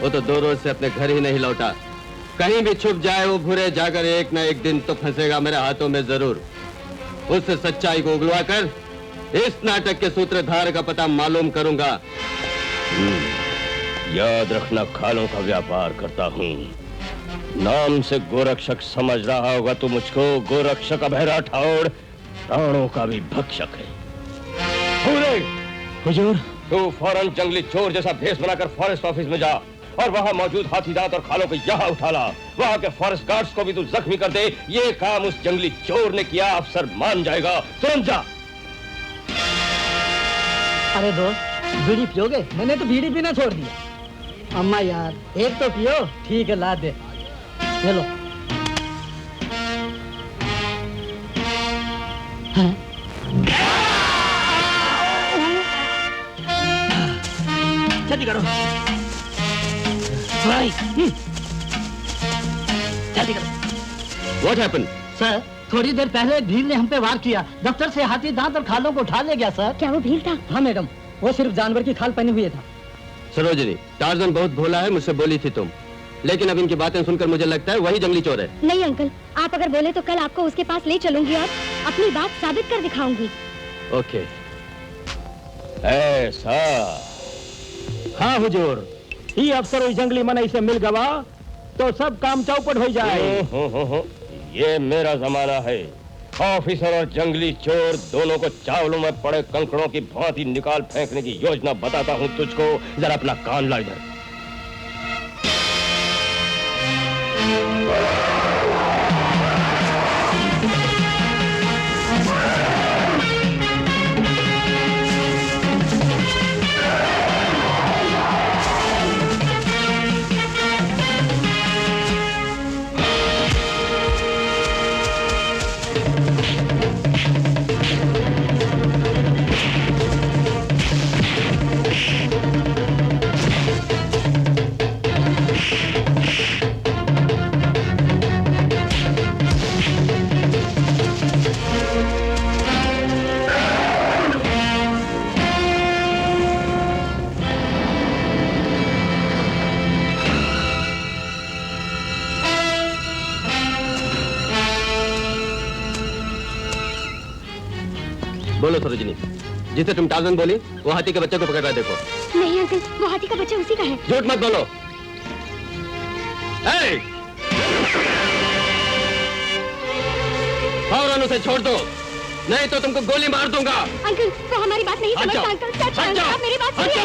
वो तो 2 रोज से अपने घर ही नहीं लौटा। कहीं भी छुप जाए वो भूरे, जाकर एक न एक दिन तो फंसेगा मेरे हाथों में जरूर। उससे सच्चाई को उगलवा कर इस नाटक के सूत्रधार का पता मालूम करूंगा। याद रखना, खालों का व्यापार करता हूँ। नाम से गोरक्षक समझ रहा होगा तू मुझको। गोरक्षक अभय राठौड़ प्राणों का भी भक्षक है। पूरे हुजूर, तू फौरन जंगली चोर जैसा भेष बनाकर फॉरेस्ट ऑफिस में जा और वहां मौजूद हाथी दांत और खालों को यहाँ उठा ला। वहां के फॉरेस्ट गार्ड्स को भी तू जख्मी कर दे। ये काम उस जंगली चोर ने किया, अफसर मान जाएगा। तुरंत जा। अरे दोस्त, बीड़ी पियोगे? मैंने तो बीड़ी पीना छोड़ दिया। अम्मा यार, एक तो पियो। ठीक है, ला दे। चलो। हाँ? जल्दी करो। जल्दी करो। What happened? सर, थोड़ी देर पहले एक भील ने हम पे वार किया। दफ्तर से हाथी दांत और खालों को उठा ले गया सर। क्या वो भील था? हाँ मैडम, वो सिर्फ जानवर की खाल पहने हुए था। सरोजनी, टार्जन बहुत भोला है, मुझसे बोली थी तुम, लेकिन अब इनकी बातें सुनकर मुझे लगता है वही जंगली चोर है। नहीं अंकल, आप अगर बोले तो कल आपको उसके पास ले चलूंगी और अपनी बात साबित कर दिखाऊंगी। ओके। ऐसा? हाँ हुजूर, ये अफसर उस जंगली मनई से मिल गवा तो सब काम चौपट हो जाए। ये मेरा जमाना है। ऑफिसर और जंगली चोर दोनों को चावलों में पड़े कंकड़ों की भांति निकाल फेंकने की योजना बताता हूँ तुझको। जरा अपना कान ला इधर। बोलो सरोजनी, जिसे तुम टार्जन बोली वो हाथी के बच्चे को पकड़ रहा है, देखो। नहीं अंकल, वो हाथी का बच्चा उसी का है। झूठ मत बोलो। फौरन उसे छोड़ दो, नहीं तो तुमको गोली मार दूंगा। अंकल, वो हमारी बात नहीं समझता। अंकल सच है, आप मेरी बात सुनिए।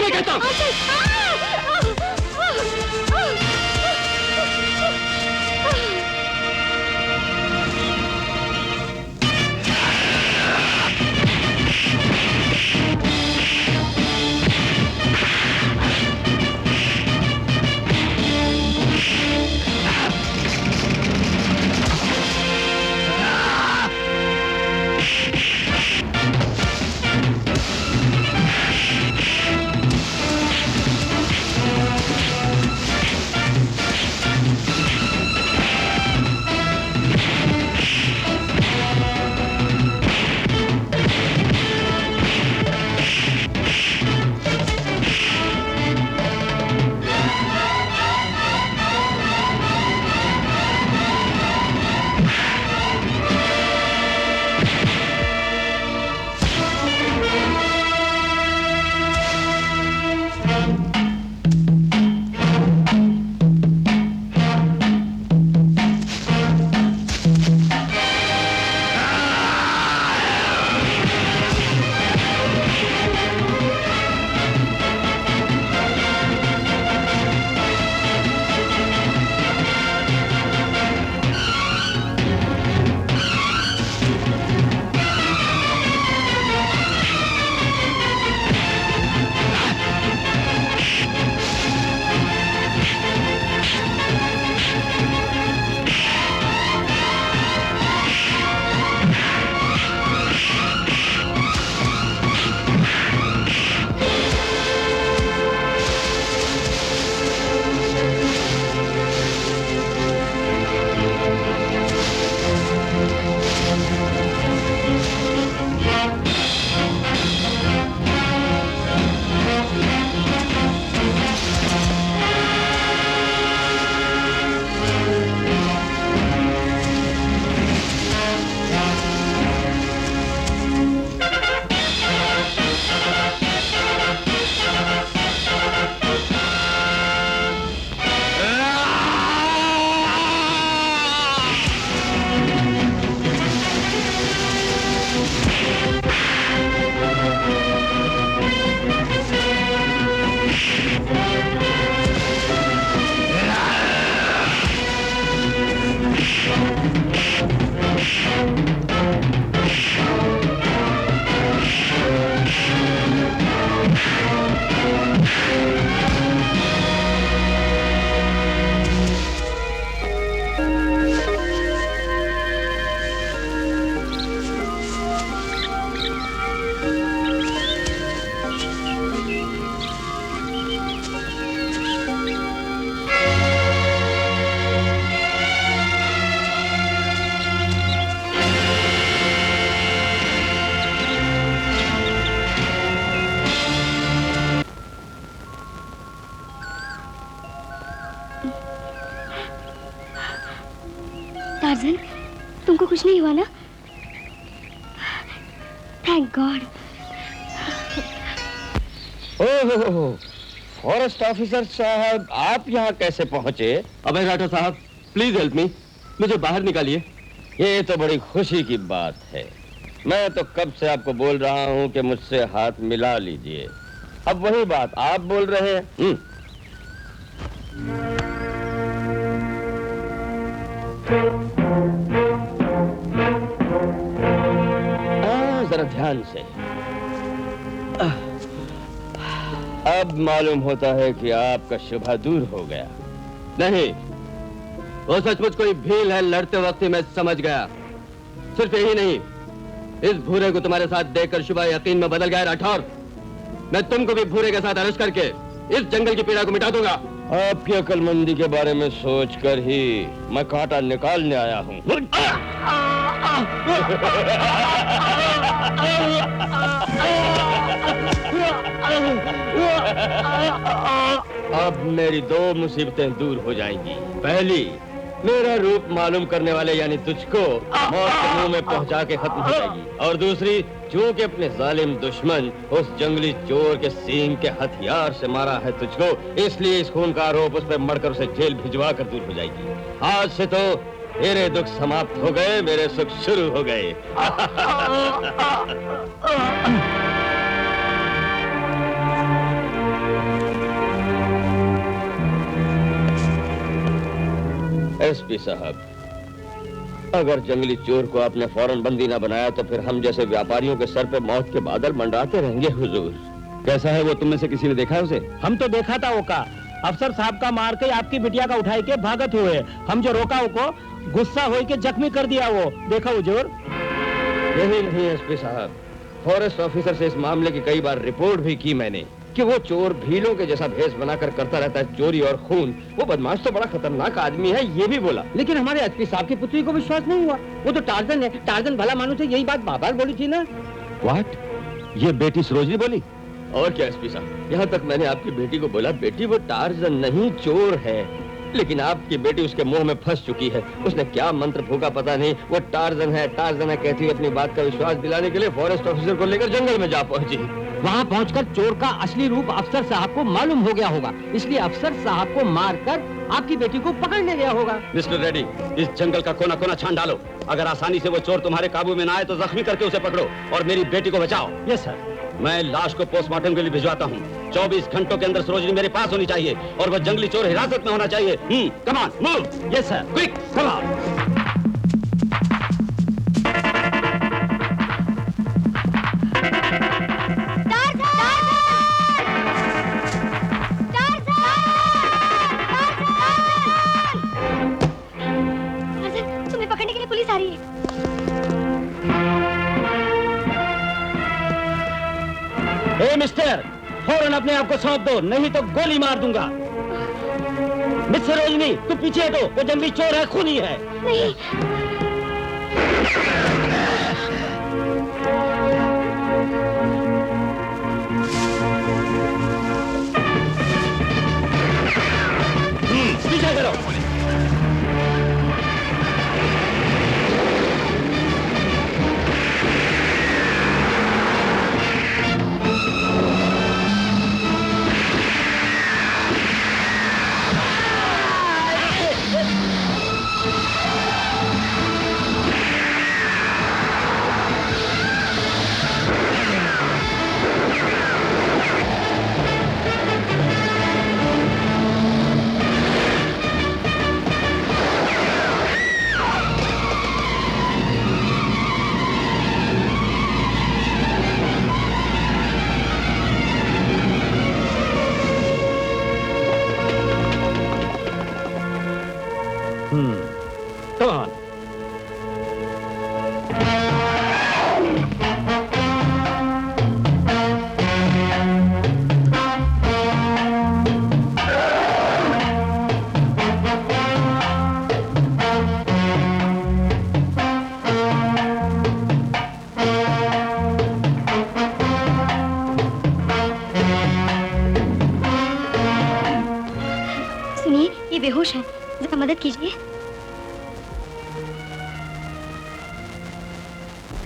कुछ नहीं हुआ ना? Thank God. Oh, forest officer साहब, आप यहाँ कैसे पहुँचे? अभय राठौर साहब, प्लीज हेल्प मी, मुझे बाहर निकालिए। ये तो बड़ी खुशी की बात है। मैं तो कब से आपको बोल रहा हूँ कि मुझसे हाथ मिला लीजिए। अब वही बात आप बोल रहे हैं। जरा ध्यान से। अब मालूम होता है कि आपका शुभा दूर हो गया। नहीं, वो सचमुच कोई भील है, लड़ते वक्त ही मैं समझ गया। सिर्फ यही नहीं, इस भूरे को तुम्हारे साथ देखकर शुभा यकीन में बदल गया। राठौर, मैं तुमको भी भूरे के साथ अरेस्ट करके इस जंगल की पीड़ा को मिटा दूंगा। आपकी अक्लमंदी के बारे में सोचकर ही मैं कांटा निकालने आया हूँ। अब मेरी दो मुसीबतें दूर हो जाएंगी। पहली, मेरा रूप मालूम करने वाले यानी तुझको मौत के मुंह में पहुंचा के खत्म हो जाएगी। और दूसरी, चूंकि अपने जालिम दुश्मन उस जंगली चोर के सींग के हथियार से मारा है तुझको, इसलिए इस खून का आरोप उस पर मरकर उसे जेल भिजवा कर दूर हो जाएगी। आज से तो मेरे दुख समाप्त हो गए, मेरे सुख शुरू हो गए। एसपी साहब, अगर जंगली चोर को आपने फौरन बंदी ना बनाया तो फिर हम जैसे व्यापारियों के सर पे मौत के बादल मंडराते रहेंगे। हुजूर, कैसा है वो? तुम में से किसी ने देखा है उसे? हम तो देखा था वो का अफसर साहब का मार के आपकी बिटिया का उठाई के भागत हुए। हम जो रोका वो गुस्सा हो के जख्मी कर दिया। वो देखा हुजूर? यही नहीं एसपी साहब, फॉरेस्ट ऑफिसर से इस मामले की कई बार रिपोर्ट भी की मैंने कि वो चोर भीलों के जैसा भेष बनाकर करता रहता है चोरी और खून। वो बदमाश तो बड़ा खतरनाक आदमी है, ये भी बोला। लेकिन हमारे एसपी साहब की पुत्री को विश्वास नहीं हुआ। वो तो टार्जन है, टार्जन भला मानुस है, यही बात बार-बार बोली थी ना। व्हाट? ये बेटी सरोजनी बोली? और क्या एसपी साहब, यहाँ तक मैंने आपकी बेटी को बोला, बेटी वो टार्जन नहीं चोर है। लेकिन आपकी बेटी उसके मुंह में फंस चुकी है। उसने क्या मंत्र फूका पता नहीं, वो टार्जन है कहती है। अपनी बात का विश्वास दिलाने के लिए फॉरेस्ट ऑफिसर को लेकर जंगल में जा पहुंची। वहाँ पहुंचकर चोर का असली रूप अफसर साहब को मालूम हो गया होगा, इसलिए अफसर साहब को मारकर आपकी बेटी को पकड़ ले गया होगा। मिस्टर रेड्डी, इस जंगल का कोना कोना छान डालो। अगर आसानी से वो चोर तुम्हारे काबू में ना आए तो जख्मी करके उसे पकड़ो और मेरी बेटी को बचाओ। Yes sir. मैं लाश को पोस्टमार्टम के लिए भिजवाता हूँ। 24 घंटों के अंदर सरोजनी मेरे पास होनी चाहिए और वह जंगली चोर हिरासत में होना चाहिए। Come on, move. Yes sir. Quick, come on. तुम्हें पकड़ने के लिए पुलिस आ रही है। ए मिस्टर, फौरन अपने आप को सौंप दो, नहीं तो गोली मार दूंगा। मिस सरोजनी, तू पीछे हटो, वो जंगली चोर है, खूनी है। नहीं। पीछे करो। Come on. सुनिए, ये बेहोश है, जरा मदद कीजिए।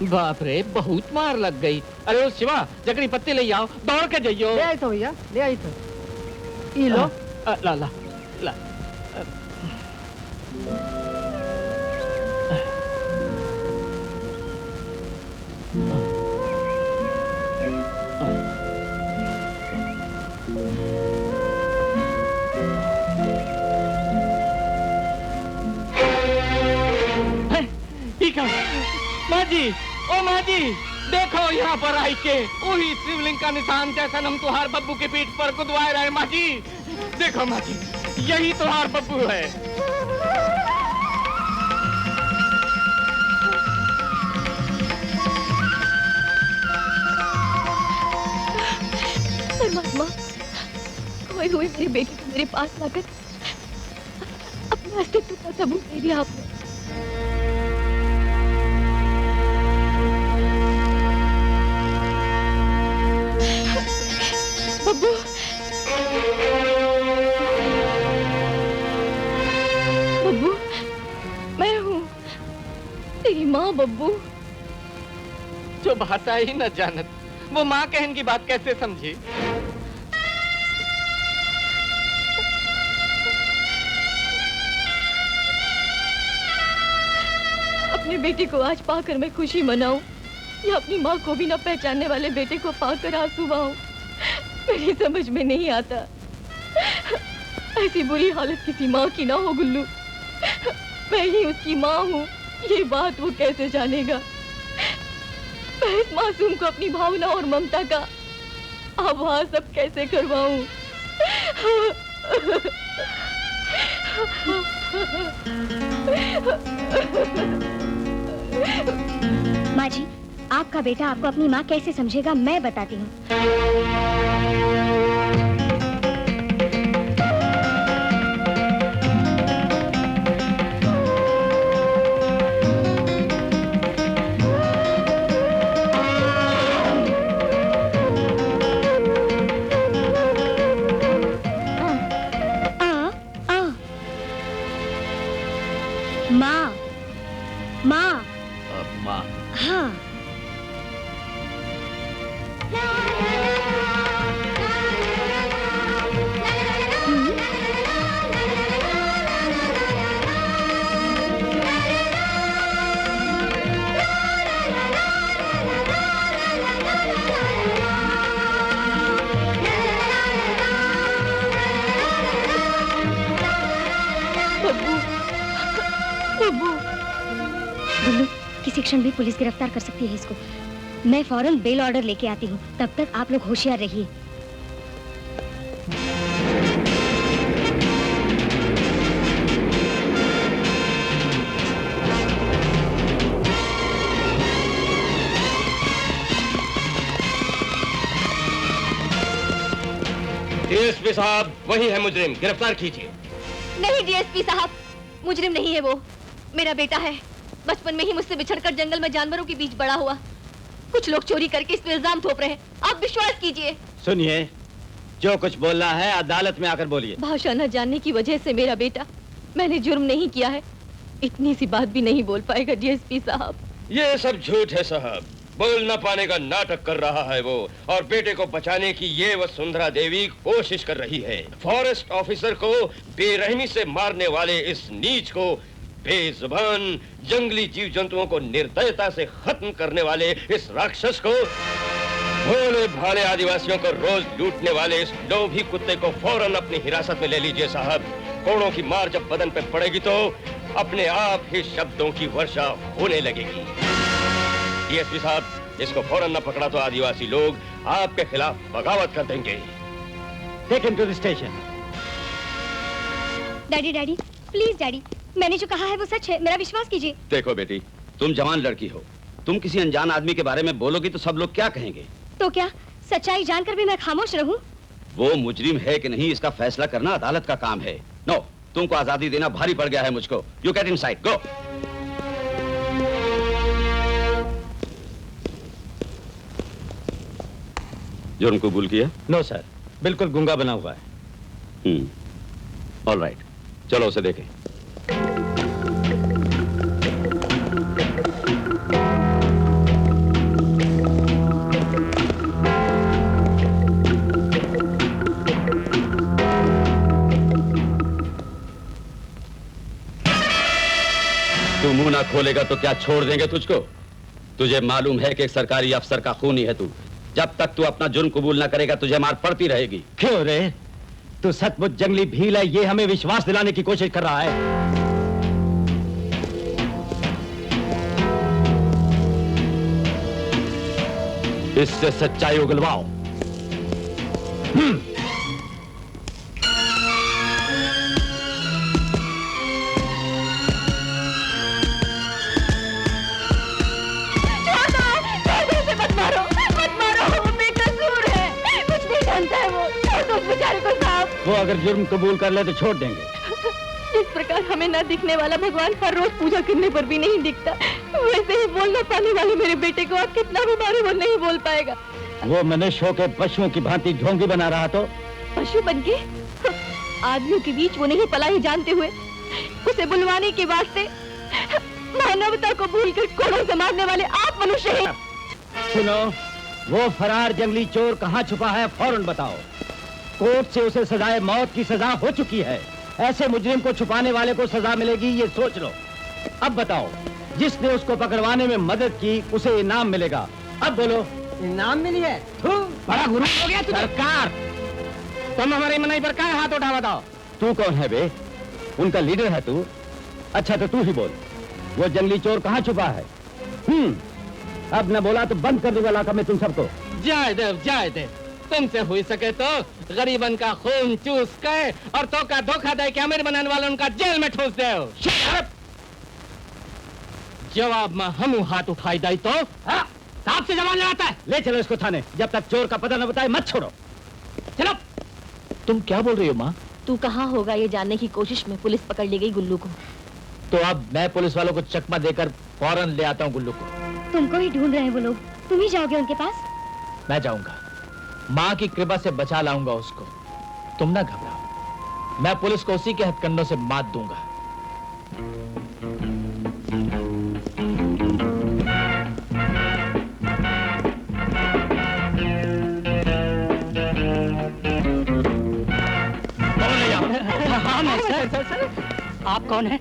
बाप रे, बहुत मार लग गई। अरे ओ शिवा, जकड़ी पत्ते ले आओ, दौड़ के जाइयो। ले आई तो भैया, ले आई तो। ई लो। ला ला ला। माँ जी, ओ माँ जी, देखो यहाँ पर आई के वही शिवलिंग का निशान जैसा हम तुहार बब्बू के पीठ पर कुदवाए रहे। माँ जी, देखो माँ जी, यही तुहार बब्बू है। परमात्मा, खोए हुए मेरे बेटे को मेरे पास लाकर अपने अस्तित्व का सबूत दे दिया आपने। बब्बू, बब्बू, मैं हूँ तेरी माँ। बब्बू, जो भाषा ही न जानत, वो माँ कहन की बात कैसे समझी? अपने बेटे को आज पाकर मैं खुशी मनाऊं या अपनी माँ को भी न पहचानने वाले बेटे को पाकर आंसू बहाऊं, मेरी समझ में नहीं आता। ऐसी बुरी हालत किसी माँ की ना हो गुल्लू। मैं ही उसकी माँ हूँ, ये बात वो कैसे जानेगा? मैं इस मासूम को अपनी भावना और ममता का आभास अब कैसे करवाऊं? माँ जी, आपका बेटा आपको अपनी माँ कैसे समझेगा, मैं बताती हूँ। माँ, माँ, माँ। हाँ। गुल्लू, किसी क्षण भी पुलिस गिरफ्तार कर सकती है इसको। मैं फौरन बेल ऑर्डर लेके आती हूँ, तब तक आप लोग होशियार रहिए। डीएसपी साहब, वही है मुजरिम, गिरफ्तार कीजिए। नहीं डीएसपी साहब, मुजरिम नहीं है वो, मेरा बेटा है। बचपन में ही मुझसे बिछड़कर जंगल में जानवरों के बीच बड़ा हुआ। कुछ लोग चोरी करके इस पे इल्जाम थोप रहे हैं, आप विश्वास कीजिए। सुनिए, जो कुछ बोलना है अदालत में आकर बोलिए। भाषा न जानने की वजह से मेरा बेटा, मैंने जुर्म नहीं किया है, इतनी सी बात भी नहीं बोल पाएगा डीएसपी साहब। ये सब झूठ है साहब, बोल न पाने का नाटक कर रहा है वो, और बेटे को बचाने की ये वसुंधरा देवी कोशिश कर रही है। फॉरेस्ट ऑफिसर को बेरहमी से मारने वाले इस नीच को, बेजुबान जंगली जीव जंतुओं को निर्दयता से खत्म करने वाले इस राक्षस को, भोले भाले आदिवासियों को रोज लूटने वाले इस लोभी कुत्ते को फौरन अपनी हिरासत में ले लीजिए साहब। कोड़ों की मार जब बदन पे पड़ेगी तो अपने आप ही शब्दों की वर्षा होने लगेगी। डीएसपी साहब, इसको फौरन न पकड़ा तो आदिवासी लोग आपके खिलाफ बगावत कर देंगे। Take him to the station. Daddy, daddy, please daddy, मैंने जो कहा है वो सच है, मेरा विश्वास कीजिए। देखो बेटी, तुम जवान लड़की हो, तुम किसी अनजान आदमी के बारे में बोलोगी तो सब लोग क्या कहेंगे? तो क्या सच्चाई जानकर भी मैं खामोश रहूं? वो मुजरिम है कि नहीं इसका फैसला करना अदालत का काम है। नो, तुमको आजादी देना भारी पड़ गया है मुझको। यू गेट इनसाइड, गो। जुर्म कबूल किया? नो सर, बिल्कुल गूंगा बना हुआ है। ऑल राइट, चलो उसे देखें। ना खोलेगा तो क्या छोड़ देंगे तुझको? तुझे मालूम है कि एक सरकारी अफसर का खूनी है तू। जब तक तू अपना जुर्म कबूल ना करेगा तुझे मार पड़ती रहेगी। क्यों रे? तू सचमुच जंगली भील है, ये हमें विश्वास दिलाने की कोशिश कर रहा है। इससे सच्चाई उगलवाओ। वो अगर जुर्म कबूल कर ले तो छोड़ देंगे। इस प्रकार हमें न दिखने वाला भगवान हर रोज पूजा करने पर भी नहीं दिखता, वैसे ही बोल न पाने वाले मेरे बेटे को आप कितना भी मारे वो नहीं बोल पाएगा। वो मनुष्यों के पशुओं की भांति ढोंगी बना रहा तो पशु बनके आदमियों के बीच वो नहीं पला ही जानते हुए उसे बुलवाने के वास्ते मानवता को भूलकर कोड़ों से मारने वाले आप मनुष्य हैं। सुनो, वो फरार जंगली चोर कहाँ छुपा है फौरन बताओ। कोर्ट से उसे सजाए मौत की सजा हो चुकी है। ऐसे मुजरिम को छुपाने वाले को सजा मिलेगी, ये सोच लो। अब बताओ, जिसने उसको पकड़वाने में मदद की उसे इनाम मिलेगा। अब बोलो। इनाम मिली है? बड़ा गुरु हो गया तुझे। सरकार, तुम हमारी मनाई पर क्या हाथ उठा बताओ। तू कौन है बे? उनका लीडर है तू? अच्छा तो तू ही बोल, वो जंगली चोर कहाँ छुपा है? अब न बोला तो बंद कर दूंगा इलाका में तुम सबको। जाए दे, तुमसे हुई सके तो गरीबन का खून चूस कर और तो का धोखा दे के अमीर बनाने वाले उनका जेल में ठूस दे। जवाब में हम हाथ उठाई दाई तो साहब से जवान लगाता है। ले चलो इसको थाने, जब तक चोर का पता न बताए मत छोड़ो। चलो। तुम क्या बोल रही हो माँ? तू कहाँ होगा ये जानने की कोशिश में पुलिस पकड़ ले गई गुल्लू को। तो अब मैं पुलिस वालों को चकमा देकर फौरन ले आता हूँ गुल्लू को। तुमको ही ढूंढ रहे हैं वो लोग, तुम ही जाओगे उनके पास? मैं जाऊंगा, माँ की कृपा से बचा लाऊंगा उसको। तुम ना घबराओ, मैं पुलिस को उसी के हथकंडों से मात दूंगा। कौन है यहाँ? हाँ मैं सर। आप कौन है?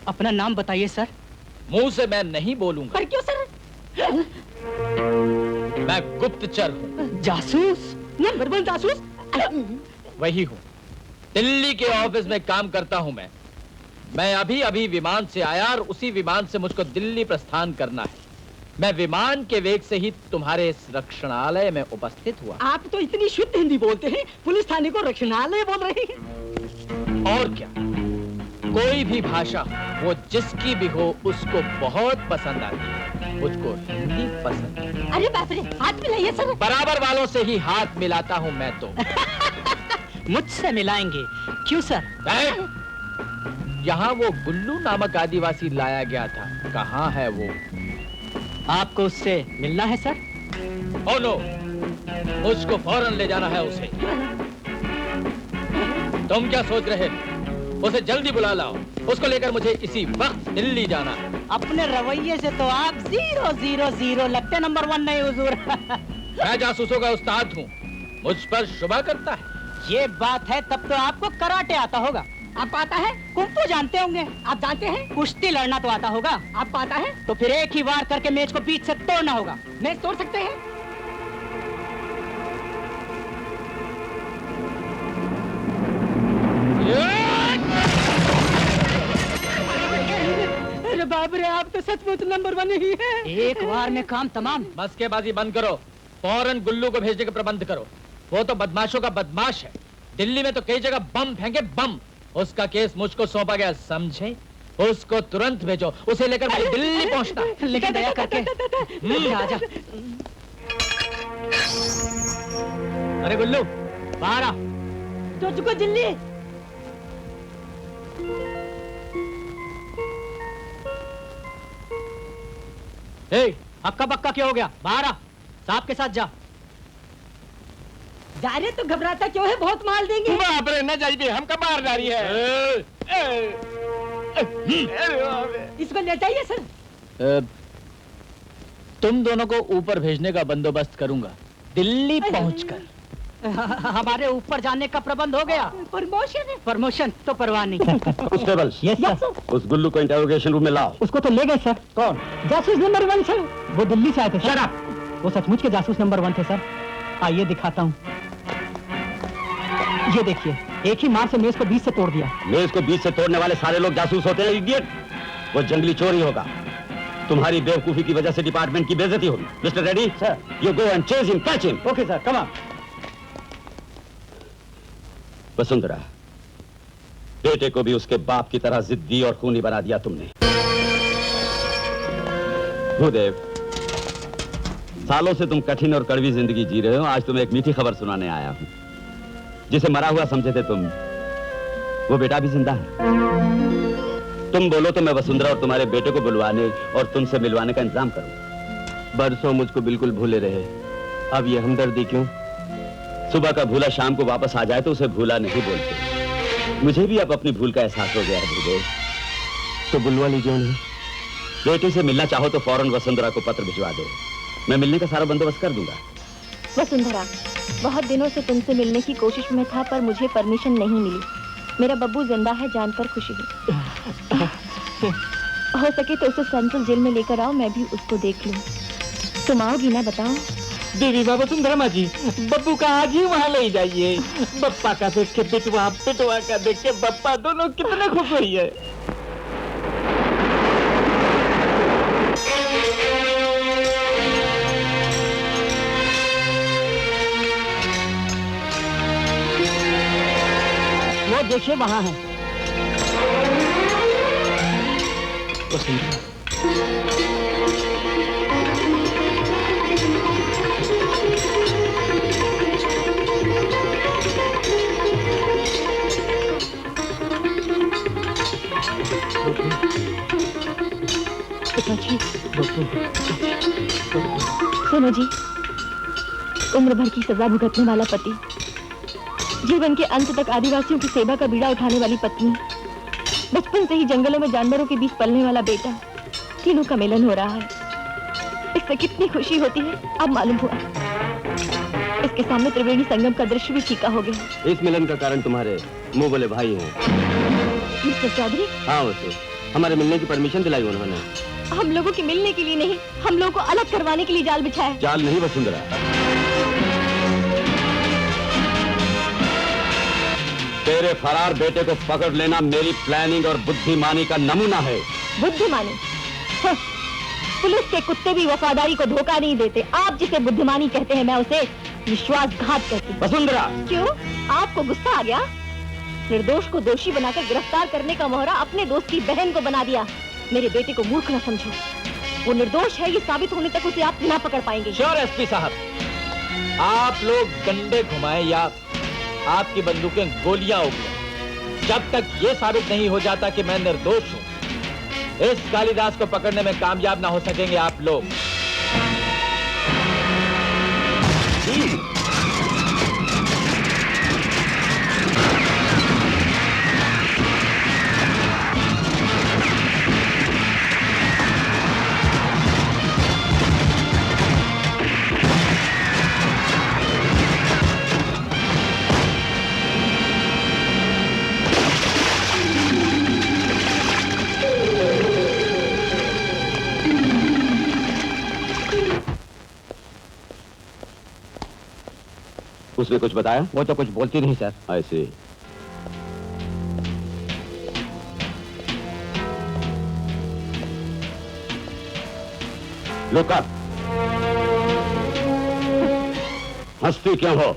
अपना नाम बताइए सर। मुंह से मैं नहीं बोलूंगा। पर क्यों सर? मैं गुप्तचर हूँ। जासूस? नंबर 1 जासूस? वही हूँ, दिल्ली के ऑफिस में काम करता हूँ मैं अभी अभी विमान से आया और उसी विमान से मुझको दिल्ली प्रस्थान करना है। मैं विमान के वेग से ही तुम्हारे इस रक्षणालय में उपस्थित हुआ। आप तो इतनी शुद्ध हिंदी बोलते हैं, पुलिस थाने को रक्षणालय बोल रहे हैं। और क्या, कोई भी भाषा वो जिसकी भी हो उसको बहुत पसंद आती है। मुझको हिंदी पसंद है। अरे बाप रे, हाथ मिलाइए सर। बराबर वालों से ही हाथ मिलाता हूँ मैं तो। मुझसे मिलाएंगे? क्यों सर? यहाँ वो गुल्लू नामक आदिवासी लाया गया था, कहाँ है वो? आपको उससे मिलना है सर? ओ नो, मुझको फौरन ले जाना है उसे। तुम क्या सोच रहे? उसे जल्दी बुला लाओ, उसको लेकर मुझे इसी वक्त दिल्ली जाना है। अपने रवैये से तो आप 000 लगते, नंबर 1 नहीं हुजूर। मैं जासूसों का उस्ताद हूँ, मुझ पर शुबा करता है। ये बात है, तब तो आपको कराटे आता होगा। आप आता है? कुंफू जानते होंगे? आप जानते हैं? कुश्ती लड़ना तो आता होगा? आप आता है? तो फिर एक ही वार करके मेज को बीच से तोड़ना होगा। मेज तोड़ सकते हैं? अरे बाप रे, आप तो सचमुच नंबर 1 ही है। एक वार में काम तमाम। मस्केबाजी बंद करो, फौरन गुल्लू को भेजने का प्रबंध करो। वो तो बदमाशों का बदमाश है। दिल्ली में तो कई जगह बम फेंके, बम। उसका केस मुझको सौंपा गया, समझे? उसको तुरंत भेजो, उसे लेकर मुझे दिल्ली पहुंचना है। लेकिन दया करके आजा। अरे गुल्लू, बाहर आ। तो चुको दिल्ली। हक्का बक्का क्या हो गया? बाहर आ, साहब के साथ जा। जा रहे तो घबराता क्यों है? बहुत माल देंगे। बाप रे, न जाइए, हम कब बाहर जा रही है। इसको ले जाइए सर। तुम दोनों को ऊपर भेजने का बंदोबस्त करूंगा, दिल्ली पहुंचकर। हमारे ऊपर जाने का प्रबंध हो गया। प्रमोशन तो परवाह नहीं। कांस्टेबल, उस गुल्लू को इंटरोगेशन रूम में लाओ। उसको तो ले गए सर। कौन? जासूस नंबर 1 सर। वो दिल्ली से आए थे। Shut up! वो सचमुच के जासूस नंबर 1 थे सर। आइए दिखाता हूँ। ये देखिए, एक ही मार से मेज को 20 से तोड़ दिया। मेज को 20 से तोड़ने वाले सारे लोग जासूस होते हैं, इडियट। वो जंगली चोर ही होगा। तुम्हारी बेवकूफी की वजह से डिपार्टमेंट की बेइज्जती होगी। Mister Reddy sir, you go and chase him, catch him. Okay sir, come on. Vasundhara, बेटे को भी उसके बाप की तरह जिद्दी और खूनी बना दिया तुमने। भूदेव, सालों से तुम कठिन और कड़वी जिंदगी जी रहे हो। आज तुम्हें एक मीठी खबर सुनाने आया हूं। जिसे मरा हुआ समझे थे तुम, वो बेटा भी जिंदा है। तुम बोलो तो मैं वसुंधरा और तुम्हारे बेटे को बुलवाने और तुमसे मिलवाने का इंतजाम करूं। बरसों मुझको बिल्कुल भूले रहे, अब ये हमदर्दी क्यों? सुबह का भूला शाम को वापस आ जाए तो उसे भूला नहीं बोलते। मुझे भी अब अपनी भूल का एहसास हो गया है भूदेव। तो बुलवा लीजिए उन्हें। बेटे से मिलना चाहो तो फौरन वसुंधरा को पत्र भिजवा दो। मैं मिलने का सारा बंदोबस्त कर दूंगा। वसुंधरा, बहुत दिनों से तुमसे मिलने की कोशिश में था, पर मुझे परमिशन नहीं मिली। मेरा बब्बू जिंदा है जानकर खुशी हुई। हो सके तो उसे सेंट्रल जेल में लेकर आओ, मैं भी उसको देख लूं। तुम आओगी ना, बताओ? देवी बाबा सुंदरमा जी, बब्बू का आज ही वहाँ ले जाइए। बप्पा का देख के पिटवा, पिटवा का देख के बप्पा, दोनों कितने खुश हुई है। वो देखिए वहाँ है। सुनो जी, उम्र भर की सजा भुगतने वाला पति, जीवन के अंत तक आदिवासियों की सेवा का बीड़ा उठाने वाली पत्नी, बचपन से ही जंगलों में जानवरों के बीच पलने वाला बेटा, तीनों का मिलन हो रहा है। इससे कितनी खुशी होती है अब मालूम हुआ। इसके सामने त्रिवेणी संगम का दृश्य भी फीका हो गया। इस मिलन का कारण तुम्हारे मुंह बोले भाई हैं। मिस्टर चौधरी? हाँ वसु, हमारे मिलने की परमिशन दिलाई उन्होंने। हम लोगों के मिलने के लिए नहीं, हम लोगों को अलग करवाने के लिए जाल बिछाया। जाल नहीं वसुंधरा, तेरे फरार बेटे को पकड़ लेना मेरी प्लानिंग और बुद्धिमानी का नमूना है। बुद्धिमानी? पुलिस के कुत्ते भी वफादारी को धोखा नहीं देते। आप जिसे बुद्धिमानी कहते हैं, मैं उसे विश्वासघात कहती हूँ। वसुंधरा! क्यों, आपको गुस्सा आ गया? निर्दोष को दोषी बनाकर गिरफ्तार करने का मोहरा अपने दोस्त की बहन को बना दिया। मेरे बेटे को मूर्ख न समझो, वो निर्दोष है ये साबित होने तक उसे आप ना पकड़ पाएंगे। श्योर एसपी साहब, आप लोग डंडे घुमाएं या आपकी बंदूकें गोलियां उगलें, जब तक ये साबित नहीं हो जाता कि मैं निर्दोष हूं, इस कालिदास को पकड़ने में कामयाब ना हो सकेंगे आप लोग। उसने कुछ बताया? वो तो कुछ बोलती नहीं सर। ऐसे लुक अप। हंसती क्यों हो?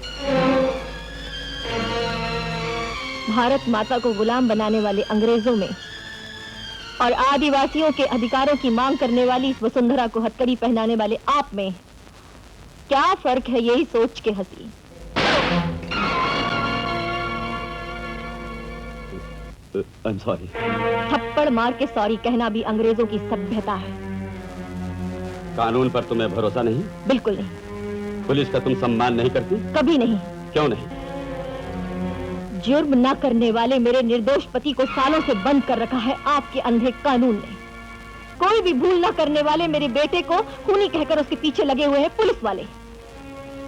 भारत माता को गुलाम बनाने वाले अंग्रेजों में और आदिवासियों के अधिकारों की मांग करने वाली इस वसुंधरा को हथकड़ी पहनाने वाले आप में क्या फर्क है, यही सोच के हंसी। I'm sorry. थप्पड़ मार के सॉरी कहना भी अंग्रेजों की सभ्यता है। कानून पर तुम्हें भरोसा नहीं? बिल्कुल नहीं। पुलिस का तुम सम्मान नहीं करती? कभी नहीं। क्यों नहीं? जुर्म न करने वाले मेरे निर्दोष पति को सालों से बंद कर रखा है आपके अंधे कानून ने। कोई भी भूल न करने वाले मेरे बेटे को खूनी कहकर उसके पीछे लगे हुए हैं पुलिस वाले।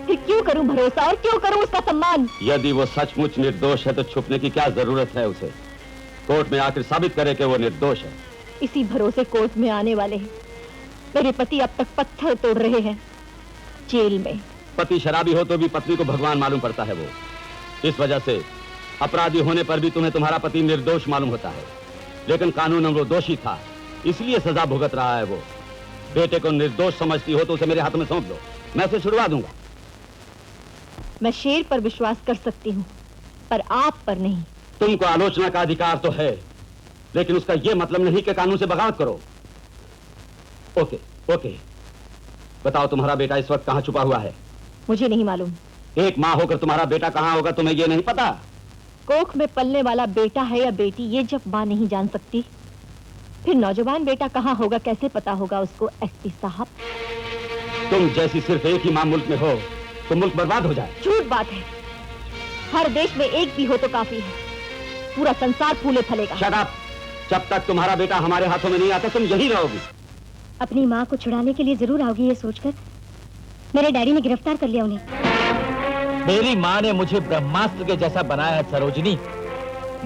फिर क्यों करूं भरोसा और क्यों करूं उसका सम्मान? यदि वो सचमुच निर्दोष है तो छुपने की क्या जरूरत है उसे? कोर्ट में आकर साबित करे कि वो निर्दोष है। इसी भरोसे कोर्ट में आने वाले हैं। मेरे पति अब तक पत्थर तोड़ रहे हैं जेल में। पति शराबी हो तो भी पत्नी को भगवान मालूम पड़ता है। वो इस वजह से अपराधी होने पर भी तुम्हें तुम्हारा पति निर्दोष मालूम होता है, लेकिन कानून में वो दोषी था, इसलिए सजा भुगत रहा है। वो बेटे को निर्दोष समझती हो तो उसे मेरे हाथ में सौंप दो, मैं उसे छुड़वा दूंगा। मैं शेर पर विश्वास कर सकती हूँ, पर आप पर नहीं। तुमको आलोचना का अधिकार तो है, लेकिन उसका यह मतलब नहीं कि कानून से बगावत करो। ओके ओके, बताओ तुम्हारा बेटा इस वक्त कहाँ छुपा हुआ है? मुझे नहीं मालूम। एक माँ होकर तुम्हारा बेटा कहाँ होगा तुम्हें ये नहीं पता? कोख में पलने वाला बेटा है या बेटी, ये जब माँ नहीं जान सकती, फिर नौजवान बेटा कहाँ होगा कैसे पता होगा उसको? एसपी साहब, तुम जैसी सिर्फ एक ही माँ मुल्क में हो तो मुल्क बर्बाद हो जाए। झूठ बात है। हर देश में एक भी हो तो काफी है, पूरा संसार फूले फलेगा। Shut up! जब तक तुम्हारा बेटा हमारे हाथों में नहीं आता तुम यही रहोगी। अपनी माँ को छुड़ाने के लिए जरूर आओगी ये सोचकर मेरे डैडी ने गिरफ्तार कर लिया उन्हें। मेरी माँ ने मुझे ब्रह्मास्त्र के जैसा बनाया है सरोजिनी।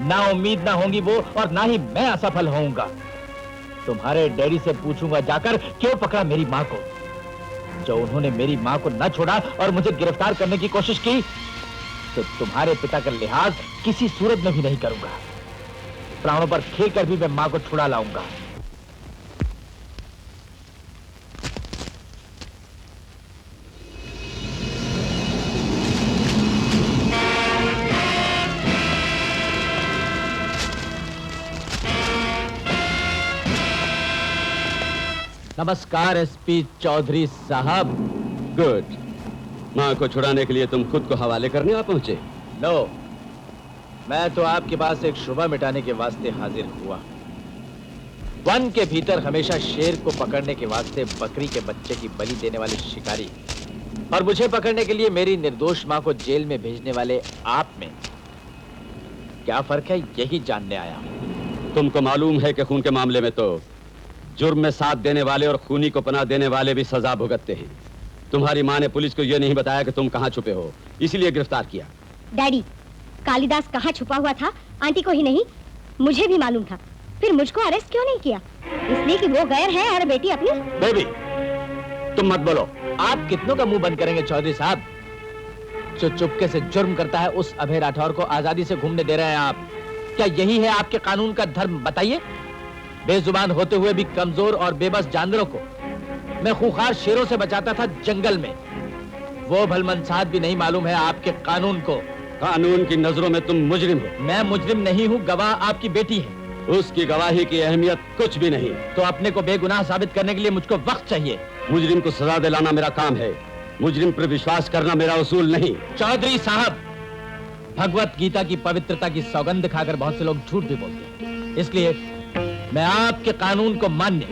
ना उम्मीद ना होंगी वो और ना ही मैं असफल होऊंगा। तुम्हारे डैडी से पूछूंगा जाकर क्यों पकड़ा मेरी माँ को। जो उन्होंने मेरी माँ को न छोड़ा और मुझे गिरफ्तार करने की कोशिश की, तो तुम्हारे पिता का लिहाज किसी सूरत में भी नहीं करूंगा। प्राणों पर खेलकर भी मैं माँ को छुड़ा लाऊंगा। नमस्कार एसपी चौधरी साहब। गुड। माँ को छुड़ाने के लिए तुम खुद को हवाले करने आ पहुंचे? नो, मैं तो आपके पास एक शुबा मिटाने के वास्ते हाजिर हुआ। वन के भीतर हमेशा शेर को पकड़ने के वास्ते बकरी के बच्चे की बलि देने वाले शिकारी और मुझे पकड़ने के लिए मेरी निर्दोष माँ को जेल में भेजने वाले आप में क्या फर्क है, यही जानने आया हूं। तुमको मालूम है कि खून के मामले में तो जुर्म में साथ देने वाले और खूनी को पनाह देने वाले भी सजा भुगतते हैं। तुम्हारी माँ ने पुलिस को यह नहीं बताया कि तुम कहाँ छुपे हो, इसीलिए गिरफ्तार किया। डैडी, कालिदास कहाँ छुपा हुआ था आंटी को ही नहीं मुझे भी मालूम था। फिर मुझको अरेस्ट क्यों नहीं किया? इसलिए कि वो गैर है और बेटी अपनी। बेबी, तुम मत बोलो। आप कितनों का मुंह बंद करेंगे चौधरी साहब? जो चुपके से जुर्म करता है उस अभय राठौर को आजादी से घूमने दे रहे हैं आप। क्या यही है आपके कानून का धर्म? बताइए। बेजुबान होते हुए भी कमजोर और बेबस जानवरों को मैं खूंखार शेरों से बचाता था जंगल में। वो भलमनसाहब भी नहीं मालूम है आपके कानून को। कानून की नजरों में तुम मुजरिम हो। मैं मुजरिम नहीं हूँ, गवाह आपकी बेटी है। उसकी गवाही की अहमियत कुछ भी नहीं। तो अपने को बेगुनाह साबित करने के लिए मुझको वक्त चाहिए। मुजरिम को सजा दिलाना मेरा काम है, मुजरिम पर विश्वास करना मेरा उसूल नहीं। चौधरी साहब, भगवत गीता की पवित्रता की सौगंध खाकर बहुत से लोग झूठ भी बोलते हैं, इसलिए मैं आपके कानून को मान्य,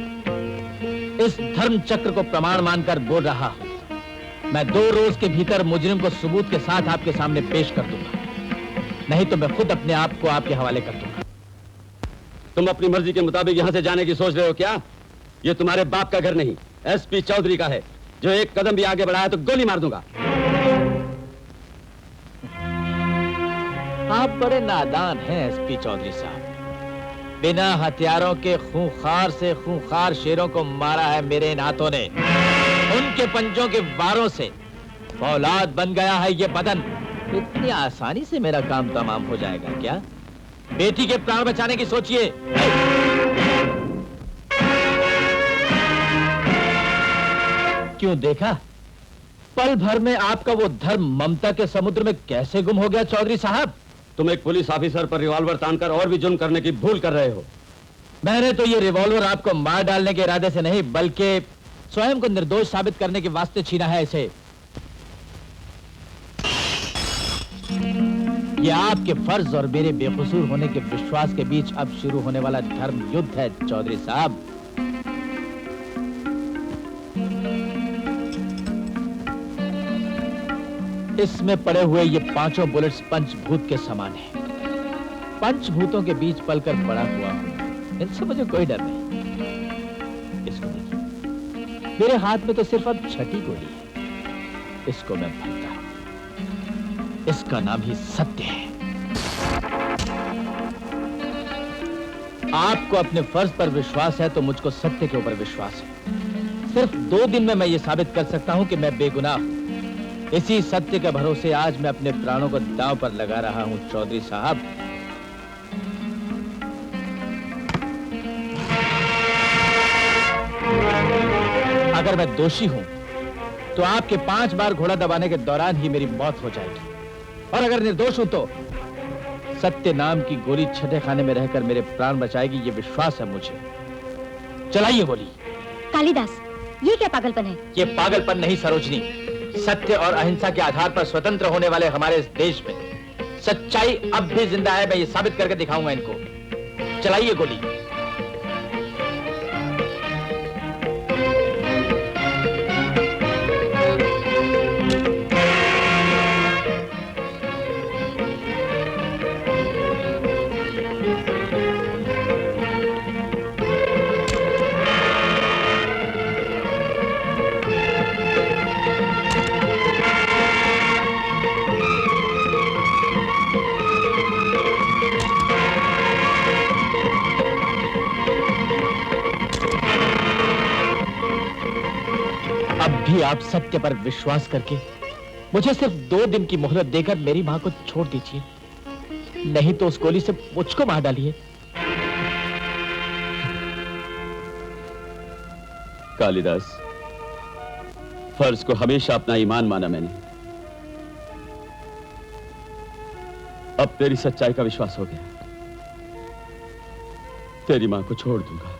इस धर्म चक्र को प्रमाण मानकर बोल रहा हूं। मैं 2 रोज के भीतर मुजरिम को सबूत के साथ आपके सामने पेश कर दूंगा, नहीं तो मैं खुद अपने आप को आपके हवाले कर दूंगा। तुम अपनी मर्जी के मुताबिक यहाँ से जाने की सोच रहे हो क्या? ये तुम्हारे बाप का घर नहीं, एसपी चौधरी का है। जो एक कदम भी आगे बढ़ाया तो गोली मार दूंगा। आप बड़े नादान हैं एसपी चौधरी साहब। बिना हथियारों के खूंखार से खूंखार शेरों को मारा है मेरे इन हाथों ने। उनके पंजों के वारों से फौलाद बन गया है ये बदन। इतनी आसानी से मेरा काम तमाम हो जाएगा क्या? बेटी के प्राण बचाने की सोचिए। क्यों देखा? पल भर में आपका वो धर्म ममता के समुद्र में कैसे गुम हो गया चौधरी साहब? तुम एक पुलिस ऑफिसर पर रिवॉल्वर तानकर और भी जुर्म करने की भूल कर रहे हो। मैंने तो ये रिवॉल्वर आपको मार डालने के इरादे से नहीं, बल्कि स्वयं को निर्दोष साबित करने के वास्ते छीना है इसे। ये आपके फर्ज और मेरे बेकसूर होने के विश्वास के बीच अब शुरू होने वाला धर्म युद्ध है चौधरी साहब। इसमें पड़े हुए ये 5 बुलेट्स पंचभूत के समान हैं। पंचभूतों के बीच पलकर पड़ा हुआ हूं, इनसे मुझे कोई डर नहीं। इसको देखिए, मेरे हाथ में तो सिर्फ अब छठी गोली है। इसको मैं भरता हूं। इसका नाम ही सत्य है। आपको अपने फर्ज पर विश्वास है तो मुझको सत्य के ऊपर विश्वास है। सिर्फ 2 दिन में मैं ये साबित कर सकता हूं कि मैं बेगुनाह हूं। इसी सत्य के भरोसे आज मैं अपने प्राणों को दांव पर लगा रहा हूं चौधरी साहब। अगर मैं दोषी हूं तो आपके 5 बार घोड़ा दबाने के दौरान ही मेरी मौत हो जाएगी, और अगर निर्दोष हूं तो सत्य नाम की गोली छठे खाने में रहकर मेरे प्राण बचाएगी, ये विश्वास है मुझे। चलाइए गोली। कालिदास, ये क्या पागलपन है? ये पागलपन नहीं सरोजनी, सत्य और अहिंसा के आधार पर स्वतंत्र होने वाले हमारे इस देश में सच्चाई अब भी जिंदा है। मैं ये साबित करके दिखाऊंगा इनको। चलाइए गोली। आप सत्य पर विश्वास करके मुझे सिर्फ 2 दिन की मोहलत देकर मेरी मां को छोड़ दीजिए, नहीं तो उस गोली से मुझको मार डालिए। कालिदास, फर्ज को हमेशा अपना ईमान माना मैंने। अब तेरी सच्चाई का विश्वास हो गया। तेरी मां को छोड़ दूंगा।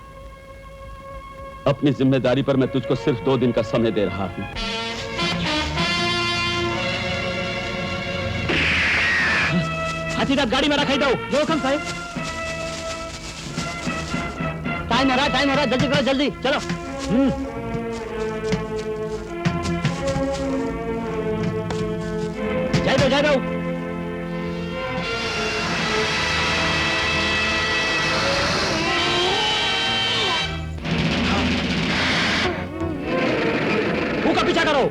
अपनी जिम्मेदारी पर मैं तुझको सिर्फ 2 दिन का समय दे रहा हूं। हाथीदार गाड़ी में रखा दो। जोखम साहब, टाइम हो रहा, जल्दी करो, जल्दी चलो। जाए दो। पीछा करो।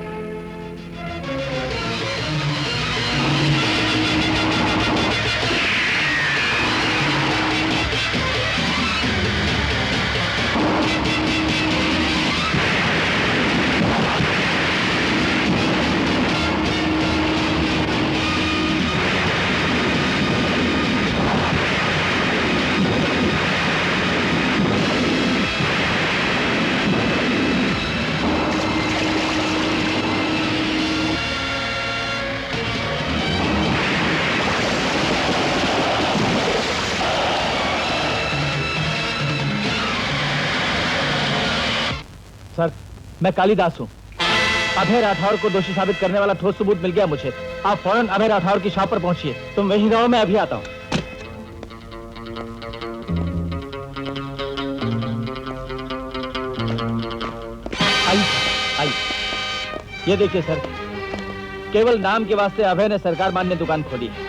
सर, मैं कालिदास हूँ। अभय राठौर को दोषी साबित करने वाला ठोस सबूत मिल गया मुझे। आप फौरन अभय राठौर की शॉप पर पहुंचिए। तुम वहीं रहो, मैं अभी आता हूँ। आई। ये देखिए सर, केवल नाम के वास्ते अभय ने सरकार मान्य दुकान खोली है,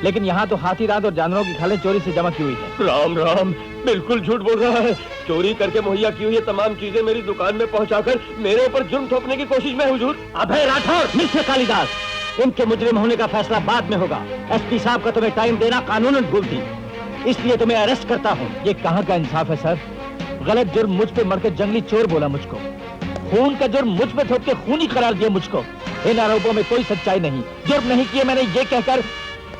लेकिन यहाँ तो हाथी दांत और जानवरों की खालें चोरी से जमा की हुई है। राम राम, बिल्कुल झूठ बोल रहा है। चोरी करके मुहैया की हुई ये तमाम चीजें मेरी दुकान में पहुंचाकर मेरे ऊपर जुर्म थोपने की कोशिश में हुजूर। अभय राठौर, मिस्टर कालिदास, इनके मुजरिम होने का फैसला बाद में होगा। एसपी साहब का तुम्हें टाइम देना कानूनन भूल थी, इसलिए तुम्हें अरेस्ट करता हूँ। ये कहाँ का इंसाफ है सर? गलत जुर्म मुझ पे मरकर जंगली चोर बोला मुझको, खून का जुर्म मुझ पे थोप के खूनी करार दिया मुझको। इन आरोपों में कोई सच्चाई नहीं, जुर्म नहीं किए मैंने, ये कहकर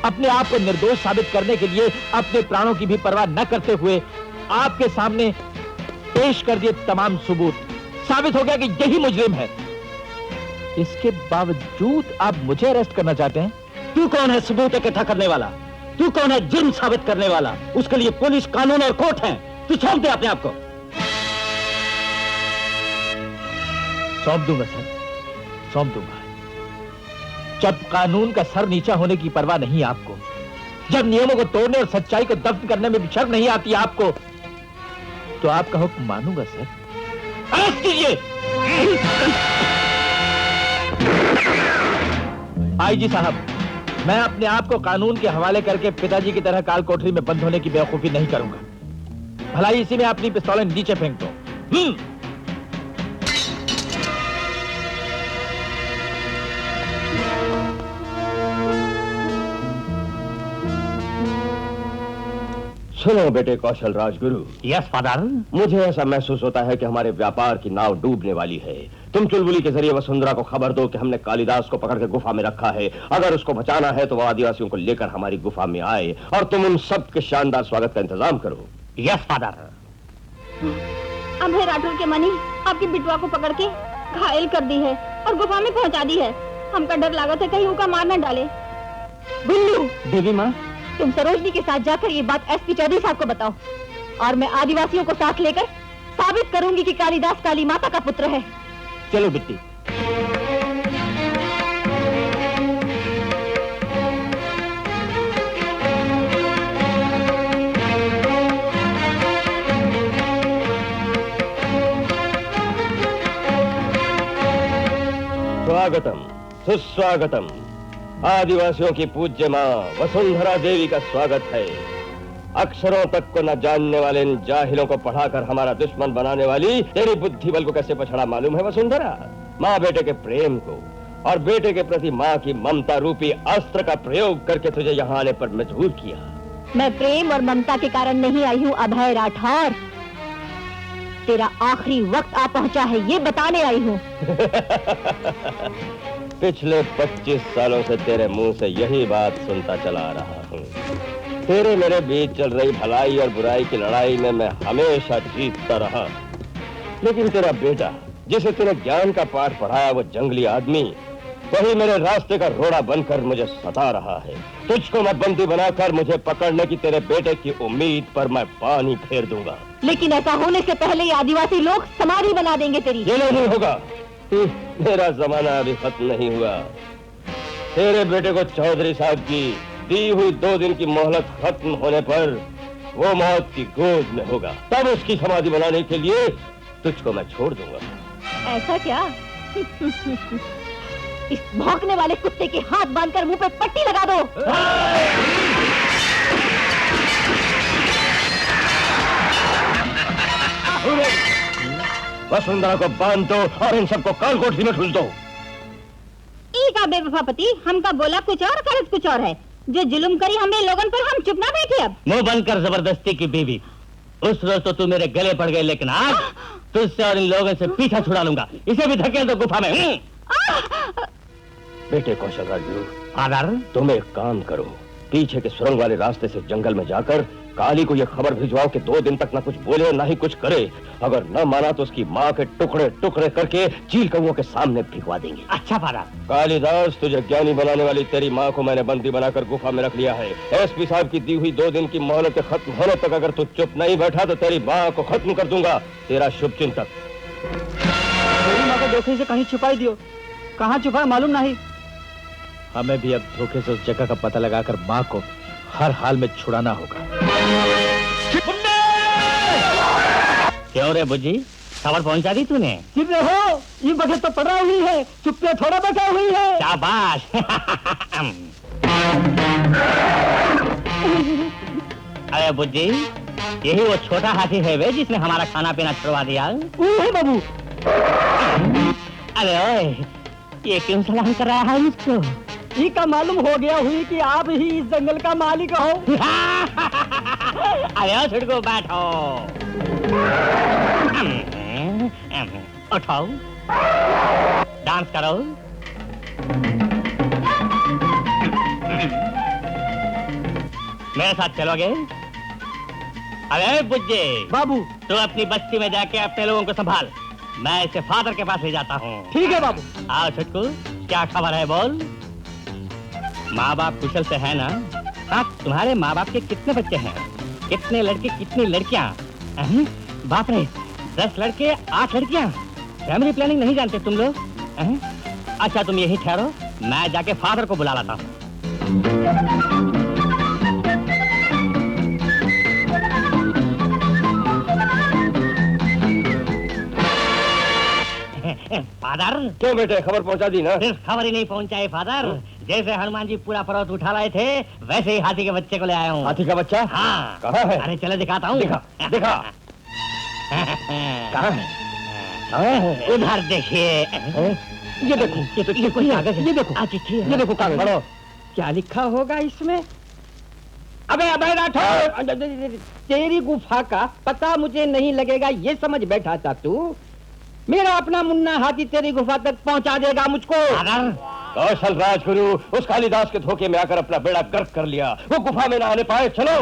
अपने आप को निर्दोष साबित करने के लिए अपने प्राणों की भी परवाह न करते हुए आपके सामने पेश कर दिए तमाम सबूत। साबित हो गया कि यही मुजरिम है। इसके बावजूद आप मुझे अरेस्ट करना चाहते हैं? तू कौन है सबूत इकट्ठा करने वाला? तू कौन है जुर्म साबित करने वाला? उसके लिए पुलिस, कानून और कोर्ट है। तू सौंप दे अपने आप को। सौंप दूंगा सर, सौंप दूंगा। जब कानून का सर नीचा होने की परवाह नहीं आपको, जब नियमों को तोड़ने और सच्चाई को दफ्न करने में भी शर्म नहीं आती आपको, तो आपका हुक्म मानूंगा सर। अरेस्ट कीजिए। आईजी साहब, मैं अपने आप को कानून के हवाले करके पिताजी की तरह काल कोठरी में बंद होने की बेवकूफी नहीं करूंगा। भलाई इसी में अपनी पिस्तौलें नीचे फेंक दो, सुनो बेटे कौशल राजगुरु। Yes father. मुझे ऐसा महसूस होता है कि हमारे व्यापार की नाव डूबने वाली है। तुम चुलबुली के जरिए वसुंधरा को खबर दो कि हमने कालिदास को पकड़ के गुफा में रखा है। अगर उसको बचाना है तो वो आदिवासियों को लेकर हमारी गुफा में आए और तुम उन सब के शानदार स्वागत का इंतजाम करो। Yes father. अभय राठौर के मनी आपकी बिटवा को पकड़ के घायल कर दी है और गुफा में पहुंचा दी है। हमका डर लागत है कहीं उनका मार न डाले। गुल्लू, देवी माँ, तुम सरोजनी के साथ जाकर ये बात एसपी चौधरी साहब को बताओ और मैं आदिवासियों को साथ लेकर साबित करूंगी कि कालिदास काली माता का पुत्र है। चलो बिट्टी। स्वागतम सुस्वागतम। आदिवासियों की पूज्य माँ वसुंधरा देवी का स्वागत है। अक्षरों तक को न जानने वाले इन जाहिलों को पढ़ाकर हमारा दुश्मन बनाने वाली तेरी बुद्धि बल को कैसे पछड़ा मालूम है वसुंधरा? माँ बेटे के प्रेम को और बेटे के प्रति माँ की ममता रूपी अस्त्र का प्रयोग करके तुझे यहाँ आने पर मजबूर किया। मैं प्रेम और ममता के कारण नहीं आई हूँ अभय राठौर, तेरा आखिरी वक्त आ पहुंचा है ये बताने आई हूँ। पिछले 25 सालों से तेरे मुंह से यही बात सुनता चला आ रहा हूँ। तेरे मेरे बीच चल रही भलाई और बुराई की लड़ाई में मैं हमेशा जीतता रहा, लेकिन तेरा बेटा जिसे तूने ज्ञान का पाठ पढ़ाया वो जंगली आदमी वही मेरे रास्ते का रोड़ा बनकर मुझे सता रहा है। तुझको मैं बंदी बनाकर मुझे पकड़ने की तेरे बेटे की उम्मीद पर मैं पानी फेर दूंगा। लेकिन ऐसा होने से पहले ये आदिवासी लोग समाधि बना देंगे तेरी। ये नहीं होगा। मेरा जमाना अभी खत्म नहीं हुआ। तेरे बेटे को चौधरी साहब की दी हुई 2 दिन की मोहलत खत्म होने पर वो मौत की गोद में होगा। तब उसकी समाधि बनाने के लिए तुझको मैं छोड़ दूंगा। ऐसा क्या? इस भौंकने वाले कुत्ते के हाथ बांधकर मुंह पे पट्टी लगा दो। वसुंधरा को बांध दो और इन सबको काल कोठरी में ठूस दो। ई का बेवफा पति हमका बोला कुछ और करत कुछ और है। जो जुल्म करी हमें लोगन पर हम चुप ना बैठे। अब मुंह बंद कर जबरदस्ती की बीवी। उस रोज तो तू मेरे गले पड़ गई, लेकिन आज तुझसे और इन लोगों से पीछा छुड़ा लूंगा। इसे भी धकेल दो गुफा में। बेटे कौशल राजगुरु, फादर तुम एक काम करो, पीछे के सुरंग वाले रास्ते से जंगल में जाकर काली को यह खबर भिजवाओ कि 2 दिन तक ना कुछ बोले ना ही कुछ करे। अगर न माना तो उसकी माँ के टुकड़े टुकड़े करके चील कौओं के सामने भिजवा देंगे। अच्छा फादर। कालिदास, तुझे ज्ञानी बनाने वाली तेरी माँ को मैंने बंदी बनाकर गुफा में रख लिया है। एसपी साहब की दी हुई 2 दिन की मोहलत खत्म होने तक अगर तू चुप नहीं बैठा तो तेरी माँ को खत्म कर दूंगा। तेरा शुभ चिंतक। मेरी माँ को धोखे से कहीं छुपाई दियो, कहाँ छुपाए मालूम नहीं। हमें भी अब धोखे से उस जगह का पता लगाकर माँ को हर हाल में छुड़ाना होगा। क्यों रे बुज्जी, खबर पहुंचा दी तूने? चुप रहो, ये बखत तो पड़ा हुई है, चुप्पे थोड़ा बचा हुई है। शाबाश। अरे बुज्जी, यही वो छोटा हाथी है वे जिसने हमारा खाना पीना छुड़वा दिया। वो है बाबू। अरे ओए, ये क्यों सलाम कर रहा है मुझको? ये का मालूम हो गया हुई कि आप ही इस जंगल का मालिक हो। अरे छुड़को बैठो। उठाओ, डांस करो। मेरे साथ चलोगे? अरे बुज्जे बाबू, तू अपनी बस्ती में जाके अपने लोगों को संभाल, मैं इसे फादर के पास ले जाता हूँ। ठीक है बाबू। आओ छुटकू, क्या खबर है बोल। माँ बाप कुशल से है ना? हाँ, तुम्हारे माँ बाप के कितने बच्चे हैं? कितने लड़के कितनी लड़कियाँ? बाप रे, 10 लड़के 8 लड़कियाँ। फैमिली प्लानिंग नहीं जानते तुम लोग? अच्छा तुम यही ठहरो, मैं जाके फादर को बुला लाता हूँ। फादर। क्यों बेटे, खबर पहुंचा दी ना? सिर्फ खबर ही नहीं पहुंचाई फादर, जैसे हनुमान जी पूरा पर्वत उठा लाए थे वैसे ही हाथी के बच्चे को ले आया हूँ। हाथी का बच्चा? हाँ। कहाँ है? अरे चलो दिखाता हूँ। दिखा, दिखा। कहाँ है? उधर देखिए। ये देखो, ये कोई कागज है। ये देखो, ये देखो कागज। पढ़ो। क्या लिखा होगा इसमें? अबे अबे राठौर, तेरी गुफा का पता मुझे नहीं लगेगा ये समझ बैठा था तू? मेरा अपना मुन्ना हाथी तेरी गुफा तक पहुंचा देगा मुझको। कौशल राजगुरु उस कालिदास के धोखे में आकर अपना बेड़ा गर्क कर लिया, वो गुफा में ना आने पाए। चलो।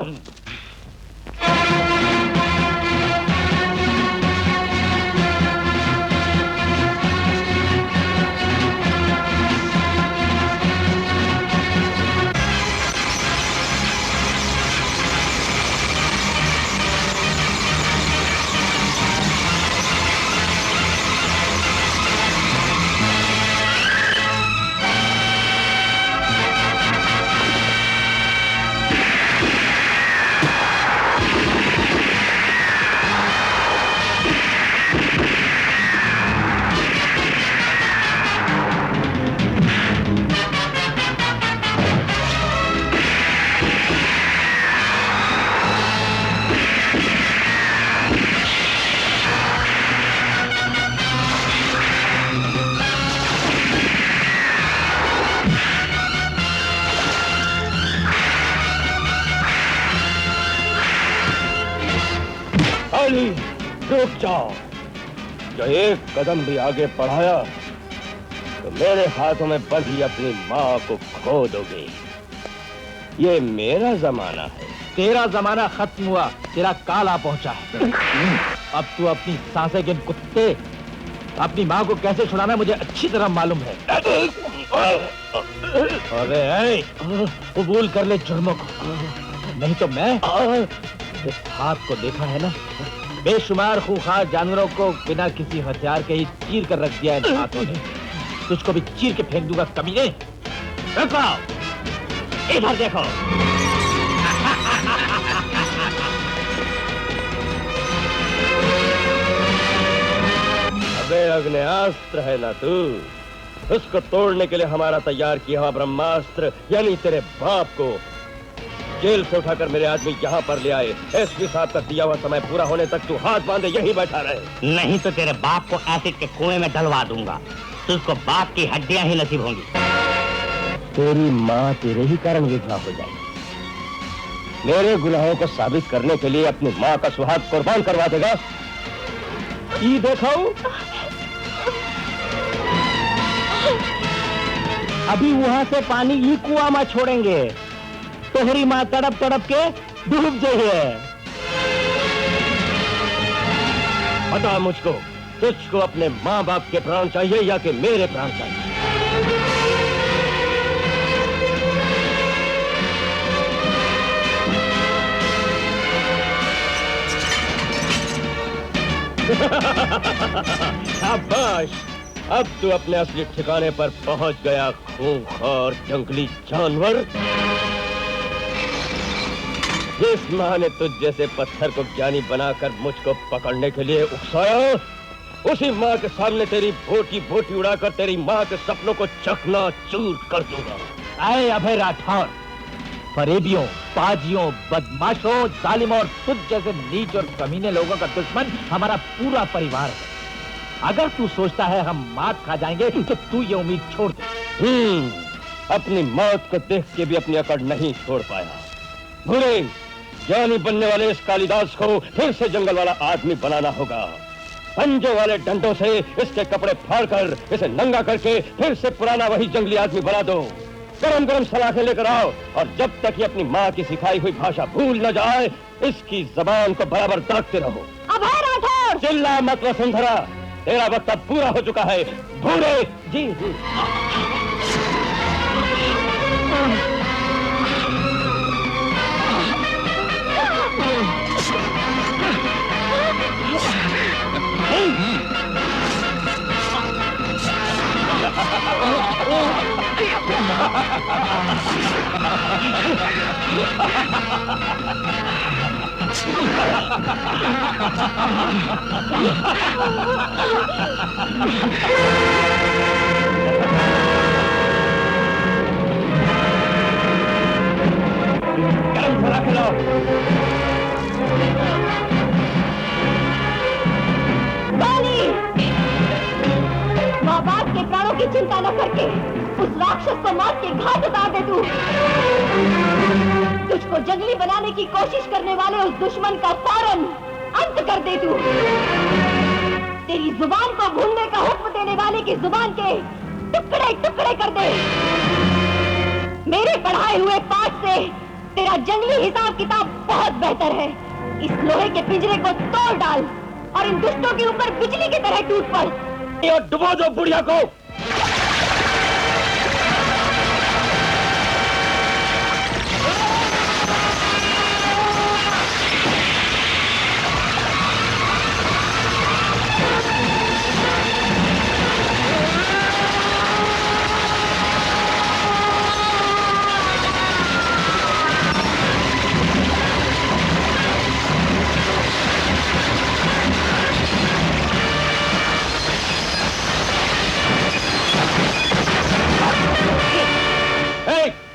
रुक जाओ। जो एक कदम भी आगे बढ़ाया तो मेरे हाथों में बंधी अपनी माँ को खो दोगे। ये मेरा जमाना है। तेरा जमाना खत्म हुआ, तेरा काल आ पहुंचा है। अब तू अपनी सांसें गिन कुत्ते। अपनी माँ को कैसे छुड़ाना मुझे अच्छी तरह मालूम है। अरे कबूल कर ले जुर्मों को, नहीं तो मैं इस हाथ को देखा है ना, बेशुमार खूंखार जानवरों को बिना किसी हथियार के ही चीर कर रख दिया इन हाथों ने। तुझको भी चीर के फेंक दूंगा कमीने। रुको, इधर देखो। अबे अग्नेयास्त्र है ना तू, उसको तोड़ने के लिए हमारा तैयार किया हुआ ब्रह्मास्त्र यानी तेरे बाप को जेल से उठाकर मेरे आदमी यहाँ पर ले आए। एसपी साहब का दिया हुआ समय पूरा होने तक तू हाथ बांधे यही बैठा रहे। नहीं तो तेरे बाप को एसिड के कुएं में डलवा दूंगा, तुझको बाप की हड्डियां ही नसीब होंगी। तेरी माँ तेरे ही कारण विधवा हो जाएगी। मेरे गुनाहों को साबित करने के लिए अपनी माँ का सुहाग कुर्बान करवा देगा। ये देखो, अभी वहां से पानी ये कुआं में छोड़ेंगे, तोहरी माँ तड़प तड़प के डूब जाइए। बता मुझको, तुझको अपने माँ बाप के प्राण चाहिए या कि मेरे प्राण चाहिए? शाबाश, अब तू अपने असली ठिकाने पर पहुंच गया खूंखार जंगली जानवर। जिस माँ ने तुझ जैसे पत्थर को ज्ञानी बनाकर मुझको पकड़ने के लिए उकसाया, उसी माँ के सामने तेरी बोटी बोटी उड़ाकर तेरी माँ के सपनों को चकनाचूर कर दूंगा। आए अभय राठौर, फरेबियों, पाजियों, बदमाशों, जालिमों और तुझ जैसे नीच और कमीने लोगों का दुश्मन हमारा पूरा परिवार है। अगर तू सोचता है हम मात खा जाएंगे तो तू ये उम्मीद छोड़ दे। अपनी मौत को देख के भी अपनी अकड़ नहीं छोड़ पाया। भूरे ज्ञानी बनने वाले इस कालिदास को फिर से जंगल वाला आदमी बनाना होगा। पंजों वाले डंडों से इसके कपड़े फाड़कर इसे नंगा करके फिर से पुराना वही जंगली आदमी बना दो। गरम गरम सलाखें लेकर आओ और जब तक ये अपनी माँ की सिखाई हुई भाषा भूल न जाए, इसकी जबान को बराबर दागते रहो। अभय राठौर! चिल्ला मत वसुंधरा, तेरा वक्त अब पूरा हो चुका है। भूरे जी गरम सलाखें लाओ। प्राणों की चिंता न करके उस राक्षस को मार के घाट उतार दे तू। तुझको जंगली बनाने की कोशिश करने वाले उस दुश्मन का फौरन अंत कर दे तू। तेरी जुबान को भूलने का हुक्म देने वाले की जुबान के टुकड़े टुकड़े कर दे। मेरे पढ़ाए हुए पाठ से तेरा जंगली हिसाब किताब बहुत बेहतर है। इस लोहे के पिंजरे को तोड़ डाल और इन दुष्टों के ऊपर बिजली की तरह टूट पड़। और डुबो दो बुढ़िया को।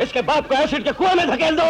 इसके बाप को एसिड के कुएं में धकेल दो।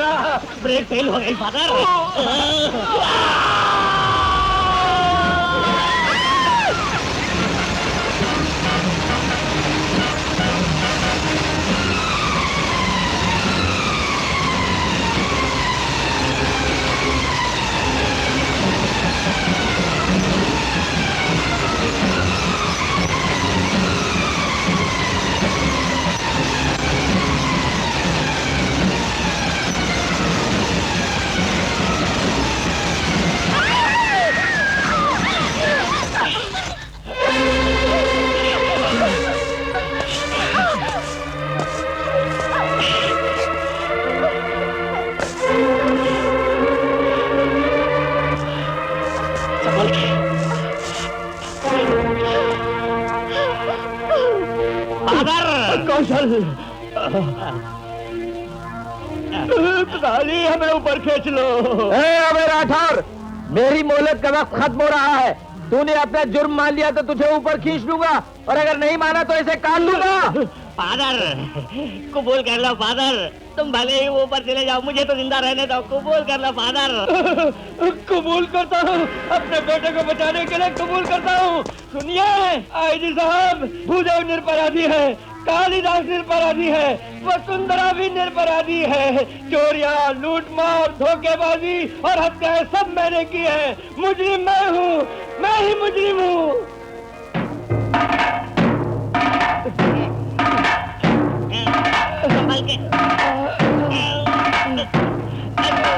मेरा ब्रेक फेल हो गई फादर। काली हमें ऊपर खींच लो। अबे राठौर, मेरी मोहलत का वक्त खत्म हो रहा है। तूने अपना जुर्म मान लिया तो तुझे ऊपर खींच लूंगा, और अगर नहीं माना तो इसे काट लूंगा। फादर कबूल कर लो फादर, तुम भले ही ऊपर चले जाओ, मुझे तो जिंदा रहने दो। कबूल कर लो फादर। कबूल करता हूँ, अपने बेटे को बचाने के लिए कबूल करता हूँ। सुनिए आईजी साहब, भूदेव निरपराधी है, कालिदास निरपराधी है, वसुंधरा भी निरपराधी है। चोरियां, लूटमार, धोखेबाजी और हत्याएं सब मैंने की है। मुजरिम मैं हूँ, मैं ही मुजरिम हूँ। संभल के,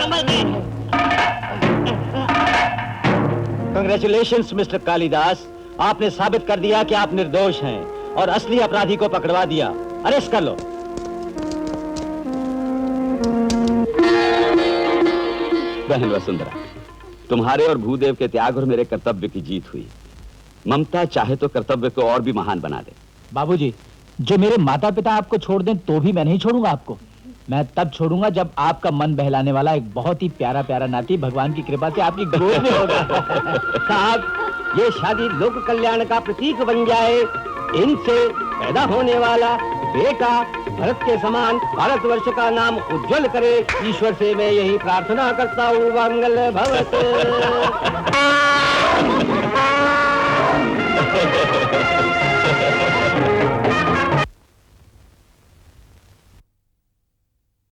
संभल के। कांग्रेचुलेशंस मिस्टर कालिदास, आपने साबित कर दिया कि आप निर्दोष हैं और असली अपराधी को पकड़वा दिया। अरेस्ट कर लो। बहन वसुंधरा, तुम्हारे और भूदेव के त्याग और मेरे कर्तव्य की जीत हुई। ममता चाहे तो कर्तव्य को और भी महान बना दे। बाबूजी, जो मेरे माता पिता आपको छोड़ दें तो भी मैं नहीं छोड़ूंगा आपको। मैं तब छोड़ूंगा जब आपका मन बहलाने वाला एक बहुत ही प्यारा प्यारा नाती भगवान की कृपा से आपकी गोद में होगा। साहब, ये शादी लोक कल्याण का प्रतीक बन जाए। इनसे पैदा होने वाला बेटा भरत के समान भारतवर्ष का नाम उज्जवल करे, ईश्वर से मैं यही प्रार्थना करता हूँ। मंगल भवतु।